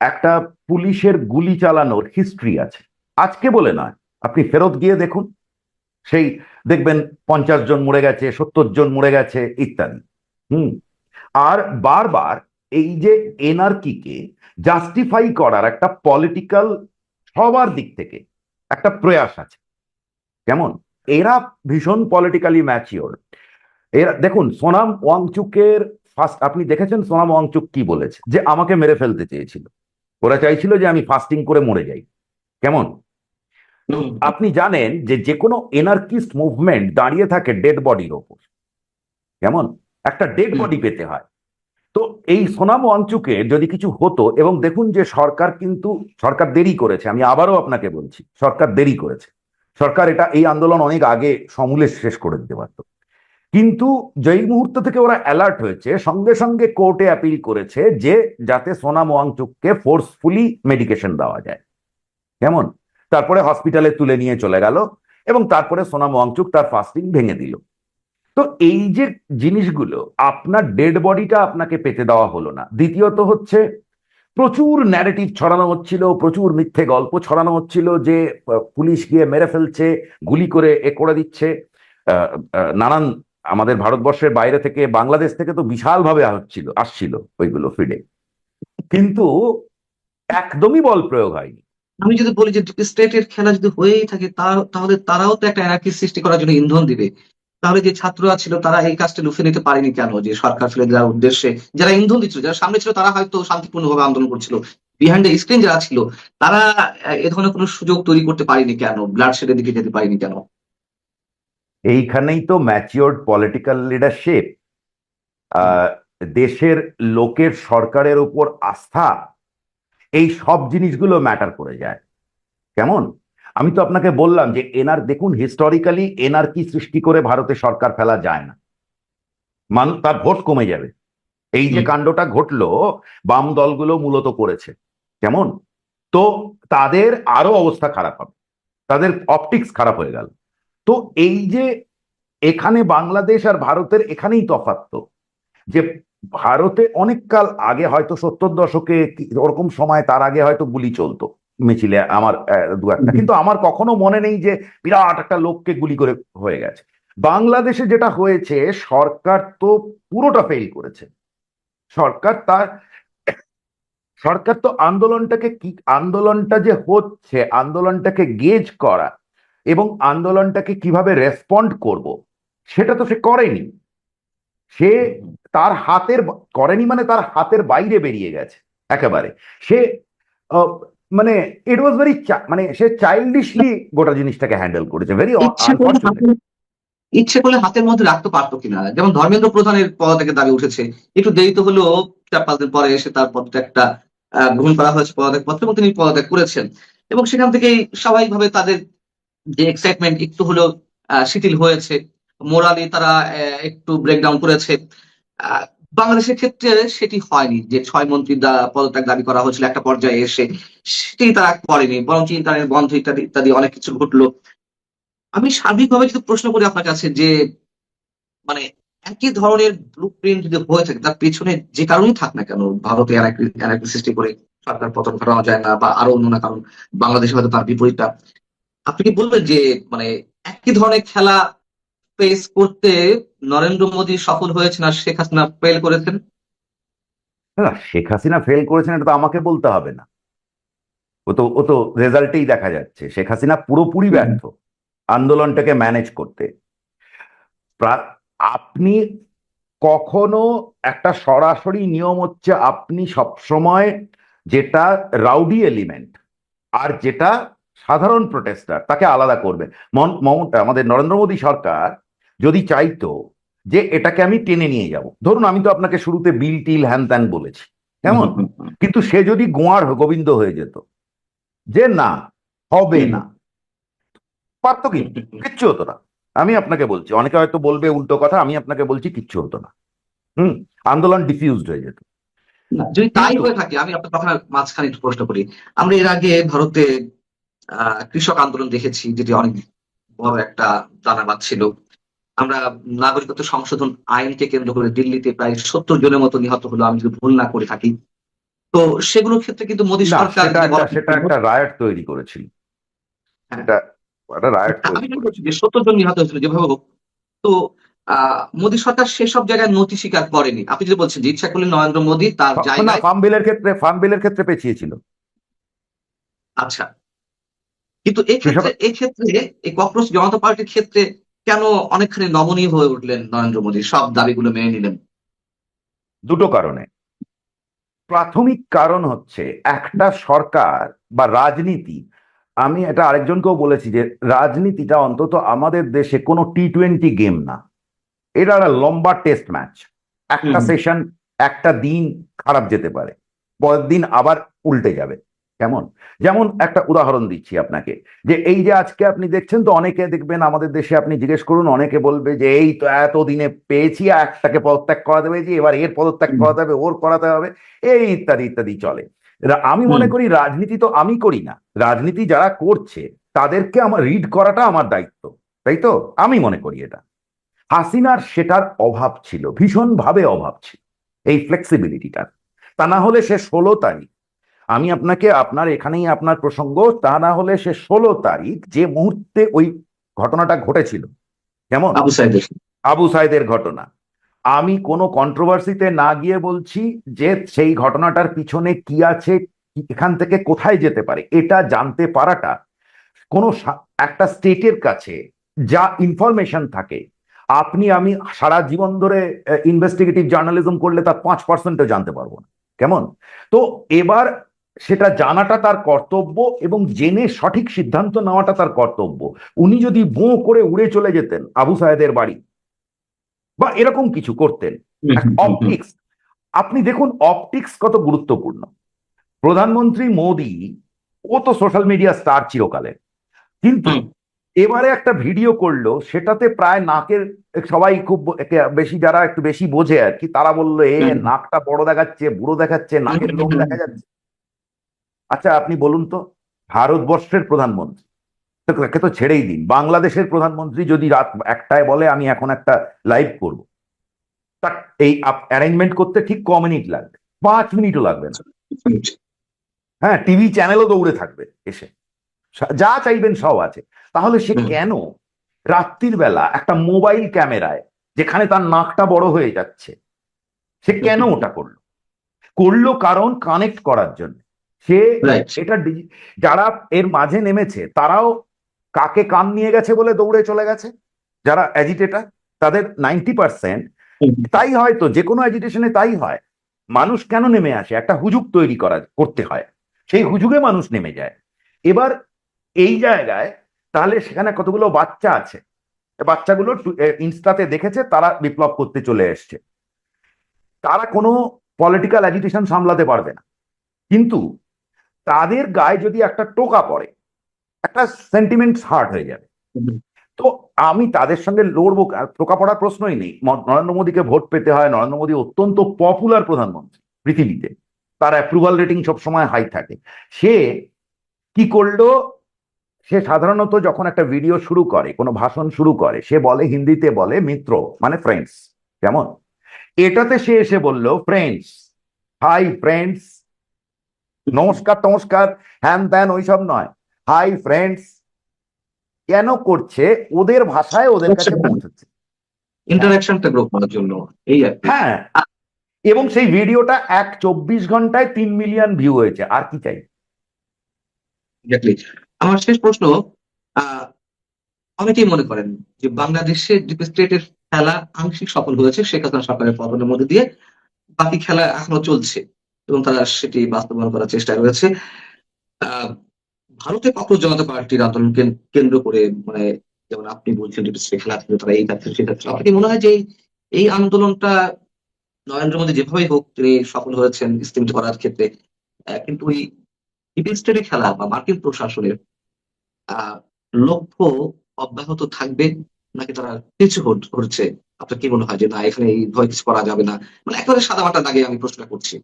একটা পুলিশের গুলি চালানোর হিস্ট্রি আছে, আজকে বলে নয়। আপনি ফেরত গিয়ে দেখুন, সেই দেখবেন 50 জন মরে গেছে, 70 জন মরে গেছে ইত্যাদি। হুম। আর বারবার এই যে এনআরকিকে জাস্টিফাই করার একটা পলিটিক্যাল সবার দিক থেকে একটা প্রয়াস আছে। কেমন? এরা ভীষণ পলিটিক্যালি ম্যাচিওর। এরা দেখুন, সোনাম ওয়াংচুকের ফার্স্ট, আপনি দেখেছেন সোনাম ওয়াংচুক কি বলেছে? যে আমাকে মেরে ফেলতে চেয়েছিল, ওরা চাইছিল যে আমি ফাস্টিং করে মরে যাই। কেমন? তো হুম, আপনি জানেন যে যে কোনো এনার্কিস্ট মুভমেন্ট দাঁড়িয়ে থাকে ডেড বডির ওপর। কেমন? একটা ডেড হুম, বডি পেতে হয়। তো এই সোনাম ওয়াংচুকে যদি কিছু হতো, এবং দেখুন যে সরকার কিন্তু সরকার দেরি করেছে, আমি আবারও আপনাকে বলছি সরকার দেরি করেছে। সরকার এই আন্দোলন অনেক আগে সমূলে শেষ করে দিতে পারত। কিন্তু যেই মুহূর্ত থেকে ওরা অ্যালার্ট হয়েছে, সঙ্গে সঙ্গে কোর্টে অ্যাপিল করেছে যে যাতে সোনাম ওয়াংচুককে ফোর্সফুলি মেডিকেশন দেওয়া যায়। কেমন? তারপরে হসপিটালে তুলে নিয়ে চলে গেল, এবং তারপরে সোনাম ওয়াংচুক তার ফাস্টিং ভেঙে দিল। তো এই যে জিনিসগুলো, আপনার ডেড বডিটা আপনাকে পেতে দেওয়া হলো না। দ্বিতীয়ত হচ্ছে, প্রচুর ন্যারেটিভ ছড়ানো হচ্ছিল, প্রচুর মিথ্যে গল্প ছড়ানো হচ্ছিল যে পুলিশ গিয়ে মেরে ফেলছে, গুলি করে করে দিচ্ছে। নানান আমাদের ভারতবর্ষের বাইরে থেকে, বাংলাদেশ থেকে তো বিশাল ভাবে আসছিল ওইগুলো ফিডে, কিন্তু একদমই বল প্রয়োগ হয়নি। আমি যদি বলি যে স্টেটের খেলা যদি হয়েই থাকে তাহলে তারাও তো একটা অ্যানার্কি সৃষ্টি করার জন্য ইন্ধন দিবে। তাহলে যে ছাত্ররা ছিল তারা এই কাজটা লুফে নিতে পারেনি কেন, যে সরকার ফেলে দেওয়ার উদ্দেশ্যে যারা ইন্ধন দিচ্ছিল, যারা সামনে ছিল তারা হয়তো শান্তিপূর্ণভাবে আন্দোলন করছিল, বিহাইন্ড দ্য স্ক্রিন যারা ছিল তারা এ ধরনের কোনো সুযোগ তৈরি করতে পারেনি কেন, ব্লাড শেডের দিকে যেতে পারেনি কেন? এইখানেই তো ম্যাচিওর্ড পলিটিক্যাল লিডারশিপ, দেশের লোকের সরকারের উপর আস্থা, এই সব জিনিসগুলো ম্যাটার করে যায়। কেমন? আমি তো আপনাকে বললাম যে দেখুন হিস্টোরিক্যালি এনআরকি সৃষ্টি করে ভারতে সরকার ফেলা যায় না, তার ভোট কমে যাবে। এই যে হুম, কাণ্ডটা ঘটলো, বাম দলগুলো মূলত করেছে। কেমন? তো তাদের আরো অবস্থা খারাপ হবে, তাদের অপটিক্স খারাপ হয়ে গেল। তো এই যে এখানে বাংলাদেশ আর ভারতের এখানেই তফাৎ, তো যে ভারতে অনেক কাল আগে, হয়তো 70 দশকে ওরকম সময়, তার আগে হয়তো গুলি চলতো মিছিলে, আমার দু একটা, কিন্তু আমার কখনো মনে নেই যে বিরাট একটা লোককে গুলি করে হয়ে গেছে। বাংলাদেশে যেটা হয়েছে, সরকার তো পুরোটা ফেল করেছে। সরকার তার সরকার তো আন্দোলনটা যে হচ্ছে, আন্দোলনটাকে গেজ করা এবং আন্দোলনটাকে কিভাবে রেসপন্ড করব, সেটা তো সে করেনি। সে তার করেনি, মানে তার হাতের বাইরে বেরিয়ে গেছে একেবারে। সে আহ, মানে ইট ওয়াজ ভেরি, মানে সে চাইল্ডিশলি গোটা জিনিসটাকে হ্যান্ডেল করেছে, ভেরি ইচ্ছা করে আনফর্চুনেট। ইচ্ছে করলে হাতের মধ্যে রাখতে পারতো কিনা। যেমন ধর্মেন্দ্র প্রধানের পদত্যাগের দাবি উঠেছে, একটু দেরিতে হলেও 4-5 দিন পরে এসে তার পদত্যাগটা গ্রহণ করা হয়েছে পদত্যাগপত্র, এবং তিনি পদত্যাগ করেছেন। এবং সেখান থেকেই স্বাভাবিকভাবে তাদের যে এক্সাইটমেন্ট একটু হলেও শিথিল হয়েছে, মোরালি তারা একটু ব্রেকডাউন করেছে। আহ, বাংলাদেশের ক্ষেত্রে সেটি হয়নি, যে 6 মন্ত্রীর পদত্যাগ দাবি করা হয়েছিল একটা পর্যায়ে এসে, সেটি তারা করেনি, বরং ইন্টারনেট বন্ধ ইত্যাদি ইত্যাদি অনেক কিছু ঘটলো। আমি সার্বিকভাবে যদি প্রশ্ন করি আপনার কাছে যে মানে একই ধরনের ব্লুপ্রিন্ট যদি হয়ে থাকে, তার পেছনে যে কারণেই থাক না কেন, ভারতে অ্যানার্কি সৃষ্টি করে সরকার পতন ঘটানো যায় না, বা আরো অন্য না কারণ, বাংলাদেশে হয়তো তার বিপরীতটা, আপনি কি বলবেন যে মানে একই ধরনের খেলা ফেস করতে নরেন্দ্র মোদী সফল হয়েছেন আর শেখ হাসিনা ফেল করেছেন? না, শেখ হাসিনা ফেল করেছেন এটা তো আমাকে বলতে হবে না, ও তো রেজাল্টেই দেখা যাচ্ছে শেখ হাসিনা পুরোপুরি ব্যর্থ আন্দোলনটাকে ম্যানেজ করতে। আপনি কখনো একটা সরাসরি নিয়ম হচ্ছে আপনি সবসময় যেটা রাউডি এলিমেন্ট আর যেটা সাধারণ প্রোটেস্টার তাকে আলাদা করবেন। আমাদের নরেন্দ্র মোদী সরকার যদি চাইতো যে এটাকে আমি টেনে নিয়ে যাব, ধরুন আমি তো আপনাকে শুরুতে বিল টিল হ্যান ত্যান বলেছি, কেমন, কিন্তু সে যদি গোয়ার গোবিন্দ হয়ে যেত যে না হবে না, পারতো, কিন্তু কিচ্ছু হতো না। আমি আপনাকে বলছি, অনেকে হয়তো বলবে উল্টো কথা, আমি আপনাকে বলছি কিচ্ছু হতো না। আন্দোলন ডিফিউজড হয়ে যেত। না, যদি তাই কিন্তু হয়ে থাকে, আমি আপনার কথার মাঝখানে একটু প্রশ্ন করি। আমরা এর আগে ভারতে কৃষক আন্দোলন দেখেছি, যেটি অনেক বড় একটা দানাবাদ ছিল। আমরা নাগরিকত্ব সংশোধন আইনকে কেন্দ্র করে দিল্লিতে প্রায় 70 জনের মতো নিহত হলো, আমি যদি ভুল না করে থাকি। তো সেগুলোর ক্ষেত্রে কিন্তু মোদী না, সরকার সেটা একটা রায়ট তৈরি করেছিল, হ্যাঁ, এটা একটা রায়ট আমি তৈরি মনে করছি করেছিল। যে 70 জন নিহত হয়েছিল যেভাবে হোক। তো মোদী সরকার সেসব জায়গায় নথি স্বীকার করেনি। আপনি যদি বলছেন যে ইচ্ছা করলে নরেন্দ্র মোদী তার না, জায়গায়। ফার্ম বিলের ক্ষেত্রে পেছিয়েছিল আচ্ছা, কিন্তু কৃষক। এক্ষেত্রে এই ককরোচ জনতা পার্টির ক্ষেত্রে কেন অনেকখানি নমনীয় হয়ে উঠলেন নরেন্দ্র মোদী, সব দাবিগুলো মেনে নিলেন? দুটো কারণে। প্রাথমিক কারণ হচ্ছে একটা সরকার বা রাজনীতি, আমি এটা আরেকজনকেও বলেছি যে রাজনীতিটা অন্তত আমাদের দেশে কোনো টি-20 গেম না, এটা একটা লম্বা টেস্ট ম্যাচ। একটা সেশন, একটা দিন খারাপ যেতে পারে, পরের দিন আবার উল্টে যাবে। কেমন, যেমন একটা উদাহরণ দিচ্ছি আপনাকে, যে এই যে আজকে আপনি দেখছেন তো, অনেকে দেখবেন আমাদের দেশে, আপনি জিজ্ঞেস করুন, অনেকে বলবে যে এই তো এতদিনে পেয়েছি, একটাকে পদত্যাগ করাতে পেরেছি, এবার এর পদত্যাগ করাতে হবে, ওর করাতে হবে, এই ইত্যাদি ইত্যাদি চলে। আমি মনে করি রাজনীতি তো আমি করি না, রাজনীতি যারা করছে তাদেরকে আমার রিড করাটা আমার দায়িত্ব, তাই তো? আমি মনে করি এটা। হাসিনার সেটার অভাব ছিল, ভীষণভাবে অভাব ছিল এই ফ্লেক্সিবিলিটিটার। তা না হলে সে 16 তারিখ, আমি আপনাকে, আপনার এখানেই আপনার প্রসঙ্গ, তা না হলে সে 16 তারিখ যে মুহূর্তে ওই ঘটনাটা ঘটেছিল, কেমন, আবু সাইদের। আবু সাইদের ঘটনা, আমি কোনো কন্ট্রোভার্সিতে না গিয়ে বলছি যে সেই ঘটনাটার পিছনে কি আছে, এখান থেকে কোথায় যেতে পারে, এটা জানতে পারাটা কোনো একটা স্টেটের কাছে যা ইনফরমেশন থাকে, আপনি আমি সারা জীবন ধরে ইনভেস্টিগেটিভ জার্নালিজম করলে তার 5%ও জানতে পারবো না, কেমন। তো এবার সেটা জানাটা তার কর্তব্য, এবং জেনে সঠিক সিদ্ধান্ত নেওয়াটা তার কর্তব্য। উনি যদি বোঁ করে উড়ে চলে যেতেন আবু সায়েদের বাড়ি, বা এরকম কিছু করতেন, অপটিক্স, আপনি দেখুন অপটিক্স কত গুরুত্বপূর্ণ। প্রধানমন্ত্রী মোদী, ও তো সোশ্যাল মিডিয়া স্টার চিরকালের, কিন্তু এবারে একটা ভিডিও করলো, সেটাতে প্রায় নাকের, সবাই খুব বেশি, যারা একটু বেশি বোঝে আর কি, তারা বললো এ নাকটা বড় দেখাচ্ছে, বুড়ো দেখাচ্ছে, নাকের লোম দেখা যাচ্ছে। আচ্ছা আপনি বলুন তো, ভারতবর্ষের প্রধানমন্ত্রী, তাকে তো ছেড়েই দিন, বাংলাদেশের প্রধানমন্ত্রী যদি রাত 1টায় বলে আমি এখন একটা লাইভ করব, তার এই অ্যারেঞ্জমেন্ট করতে ঠিক ক মিনিট লাগবে? 5 মিনিটও লাগবে না। হ্যাঁ, টিভি চ্যানেলও দৌড়ে থাকবে এসে, যা চাইবেন সব আছে। তাহলে সে কেন রাত্রির বেলা একটা মোবাইল ক্যামেরায়, যেখানে তার নাকটা বড় হয়ে যাচ্ছে, সে কেন ওটা করলো কারণ কানেক্ট করার জন্য। সে এটা যারা এর মাঝে নেমেছে তারাও কাকে কান নিয়ে গেছে বলে দৌড়ে চলে গেছে, যারা অ্যাজিটেটার তাদের 90%। তাই হয়তো যে কোনো অ্যাজিটেশনে তাই হয়, মানুষ কেন নেমে আসে, একটা হুজুগ তৈরি করতে হয়, সেই হুজুগে মানুষ নেমে যায়। এবার এই জায়গায় তাহলে সেখানে কতগুলো বাচ্চা আছে, বাচ্চাগুলো ইনস্টাতে দেখেছে, তারা বিপ্লব করতে চলে এসছে। তারা কোনো পলিটিক্যাল অ্যাজিটেশন সামলাতে পারবে না, কিন্তু তাদের গায়ে যদি একটা টোকা পড়ে, একটা সেন্টিমেন্টস হার্ট হয়ে যাবে। তো আমি তাদের সঙ্গে লড়বো, টোকা পড়ার প্রশ্নই নেই। নরেন্দ্র মোদীকে ভোট পেতে হয়, নরেন্দ্র মোদী অত্যন্ত পপুলার প্রধানমন্ত্রী পৃথিবীতে, তার অ্যাপ্রুভাল রেটিং সবসময় হাই থাকে। সে কি করলো, সে সাধারণত যখন একটা ভিডিও শুরু করে, কোনো ভাষণ শুরু করে, সে বলে, হিন্দিতে বলে মিত্র মানে ফ্রেন্ডস, কেমন? এটাতে সে এসে বলল ফ্রেন্ডস, হাই ফ্রেন্ডস, নমস্কার টমস্কার হ্যান ত্যান ওইসব নয়, হাই ফ্রেন্ডস। কেন করছে? ওদের ভাষায় ওদের কাছে পৌঁছচ্ছে, ইন্টারাকশনটা গ্রো করার জন্য, এই আর কি। হ্যাঁ। এবং সেই ভিডিওটা 24 ঘন্টায় 3 মিলিয়ন ভিউ হয়েছে, আর কি চাই? Exactly. আমার শেষ প্রশ্ন, আহ অনেকেই মনে করেন যে বাংলাদেশের ডিপ স্টেটের খেলা আংশিক সফল হয়েছে শেখ হাসিনা সরকারের পতনের মধ্যে দিয়ে, বাকি খেলা এখনো চলছে এবং তারা সেটি বাস্তবায়ন করার চেষ্টা রয়েছে। আহ ভারতের ককরোচ জনতা পার্টির আন্দোলনকে কেন্দ্র করে, মানে যেমন আপনি বলছেন ডিপ স্টেট খেলা ছিল, তারা এই যাচ্ছে সেই যাচ্ছে, আপনার কি মনে হয় যে এই আন্দোলনটা নরেন্দ্র মোদী যেভাবেই হোক তিনি সফল হয়েছেন স্থিমিত করার ক্ষেত্রে, কিন্তু ওই ডিপ স্টেটের খেলা বা মার্কিন প্রশাসনের আহ লক্ষ্য অব্যাহত থাকবে, নাকি তারা পিছু হচ্ছে? আপনার কি মনে হয় যে না, এখানে এই ভয় কিছু করা যাবে না? মানে একেবারে সাদা মাটা দাগে আমি প্রশ্নটা করছি।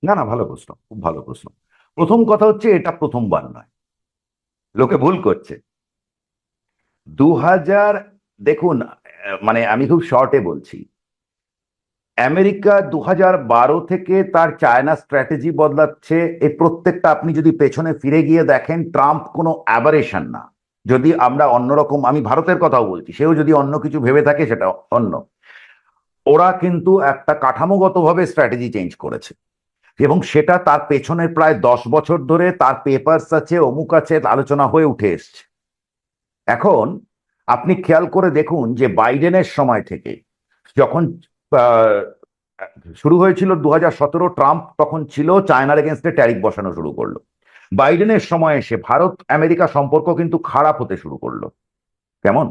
না না, ভালো প্রশ্ন, খুব ভালো প্রশ্ন। প্রথম কথা হচ্ছে, এটা প্রথমবার নয়, লোকে ভুল করছে। 2000, দেখুন, মানে আমি খুব শর্টে বলছি, আমেরিকা 2012 থেকে তার চায়না স্ট্র্যাটেজি বদলাচ্ছে। এই প্রত্যেকটা আপনি যদি পেছনে ফিরে গিয়ে দেখেন, ট্রাম্প কোনো অ্যাবারেশন না। যদি আমরা অন্যরকম, আমি ভারতের কথাও বলছি, সেও যদি অন্য কিছু ভেবে থাকে সেটা অন্য। ওরা কিন্তু একটা কাঠামোগতভাবে স্ট্র্যাটেজি চেঞ্জ করেছে, এবং সেটা তার পেছনে প্রায় 10 বছর ধরে তার পেপারস আছে, অমুক আছে, আলোচনা হয়ে উঠে এসছে। এখন আপনি খেয়াল করে দেখুন যে বাইডেনের সময় থেকে, যখন আহ, শুরু হয়েছিল 2017, ট্রাম্প তখন ছিল, চায়নার এগেনস্টে ট্যারিফ বসানো শুরু করলো। বাইডেনের সময় এসে ভারত আমেরিকা সম্পর্ক কিন্তু খারাপ হতে শুরু করলো, কেমন?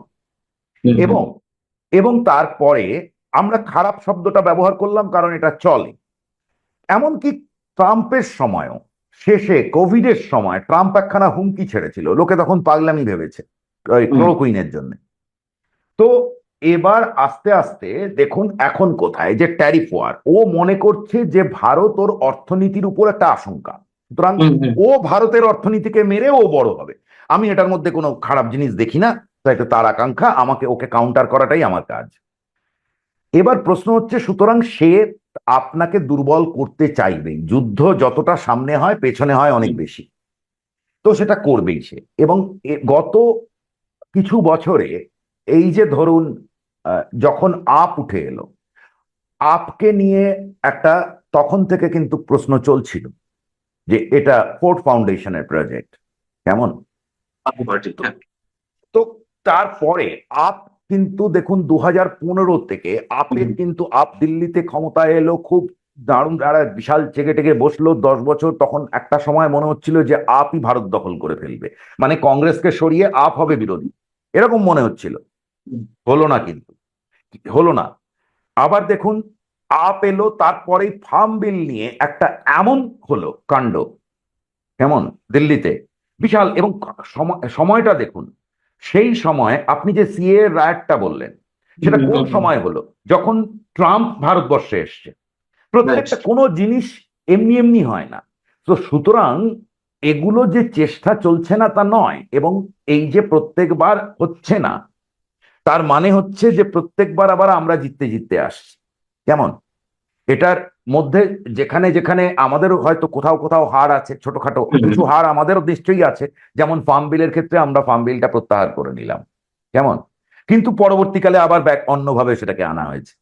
এবং এবং তারপরে আমরা খারাপ শব্দটা ব্যবহার করলাম কারণ এটা চলে। এমনকি ট্রাম্পের সময়ও, শেষে কোভিডের সময় ট্রাম্প একখানা হুমকি ছেড়েছিল, লোকে তখন পাগলামি ভেবেছে ওই ক্লোরোকুইনের জন্য। তো এবার আস্তে আস্তে দেখুন এখন কোথায়, যে ট্যারিফ ওয়ার, ও মনে করছে যে ভারত ওর অর্থনীতির উপর একটা আশঙ্কা, সুতরাং ও ভারতের অর্থনীতিকে মেরে ও বড় হবে। আমি এটার মধ্যে কোনো খারাপ জিনিস দেখি না, তাই তো তার আকাঙ্ক্ষা, আমাকে ওকে কাউন্টার করাটাই আমার কাজ। এবার প্রশ্ন হচ্ছে, সুতরাং সে আপনাকে দুর্বল করতে চাইবে, যুদ্ধ যতটা সামনে হয় পেছনে হয় অনেক বেশি, তো সেটা করবেই সে। এবং গত কিছু বছরে, এই যে ধরুন যখন আপ উঠে এলো, আপকে নিয়ে একটা, তখন থেকে কিন্তু প্রশ্ন চলছিল যে এটা ফোর্ড ফাউন্ডেশনের প্রজেক্ট, কেমন? তো তারপরে আপ কিন্তু দেখুন 2015 থেকে আপের কিন্তু আপ দিল্লিতে ক্ষমতায় এলো, খুব দারুণ, একটা বিশাল চেগে টেগে বসলো 10 বছর। তখন একটা সময় মনে হচ্ছিল যে আপই ভারত দখল করে ফেলবে, মানে কংগ্রেসকে সরিয়ে আপ হবে বিরোধী, এরকম মনে হচ্ছিল। হলো না, কিন্তু হলো না। আবার দেখুন আপ এলো, তারপরে ফার্ম বিল নিয়ে একটা এমন হলো কাণ্ড, কেমন, দিল্লিতে বিশাল। এবং সময়টা দেখুন, সেই সময় আপনি যে সিএ রায়টটা বললেন, সেটা কোন সময় হলো? যখন ট্রাম্প ভারতবর্ষে এসছে। প্রত্যেকটা কোনো জিনিস এমনি এমনি হয় না। তো সুতরাং এগুলো যে চেষ্টা চলছে না তা নয়, এবং এই যে প্রত্যেকবার হচ্ছে না, তার মানে হচ্ছে যে প্রত্যেকবার আবার আমরা জিততে জিততে আসছি, কেমন? এটার মধ্যে যেখানে যেখানে আমাদের হয়তো কোথাও কোথাও হার আছে, ছোটখাটো কিছু হার আমাদেরও নিশ্চয়ই আছে, যেমন ফার্ম বিলের ক্ষেত্রে আমরা ফার্ম বিলটা প্রত্যাহার করে নিলাম, কেমন? কিন্তু পরবর্তীকালে আবার ব্যাক অন্যভাবে সেটাকে আনা হয়েছে।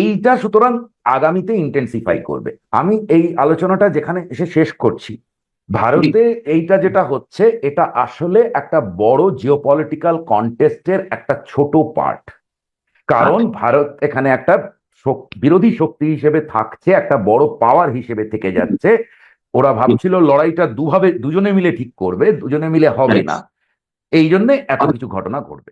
এইটা সুতরাং আগামীতে ইন্টেন্সিফাই করবে। আমি এই আলোচনাটা যেখানে এসে শেষ করছি, ভারতে এইটা যেটা হচ্ছে, এটা আসলে একটা বড় জিওপলিটিক্যাল কন্টেস্টের একটা ছোট পার্ট। কারণ ভারত এখানে একটা বিরোধী শক্তি হিসেবে থাকছে, একটা বড় পাওয়ার হিসেবে থেকে যাচ্ছে। ওরা ভাবছিল লড়াইটা দুজনে মিলে ঠিক করবে, দুজনে মিলে হবে না, এই জন্য এত কিছু ঘটনা ঘটবে।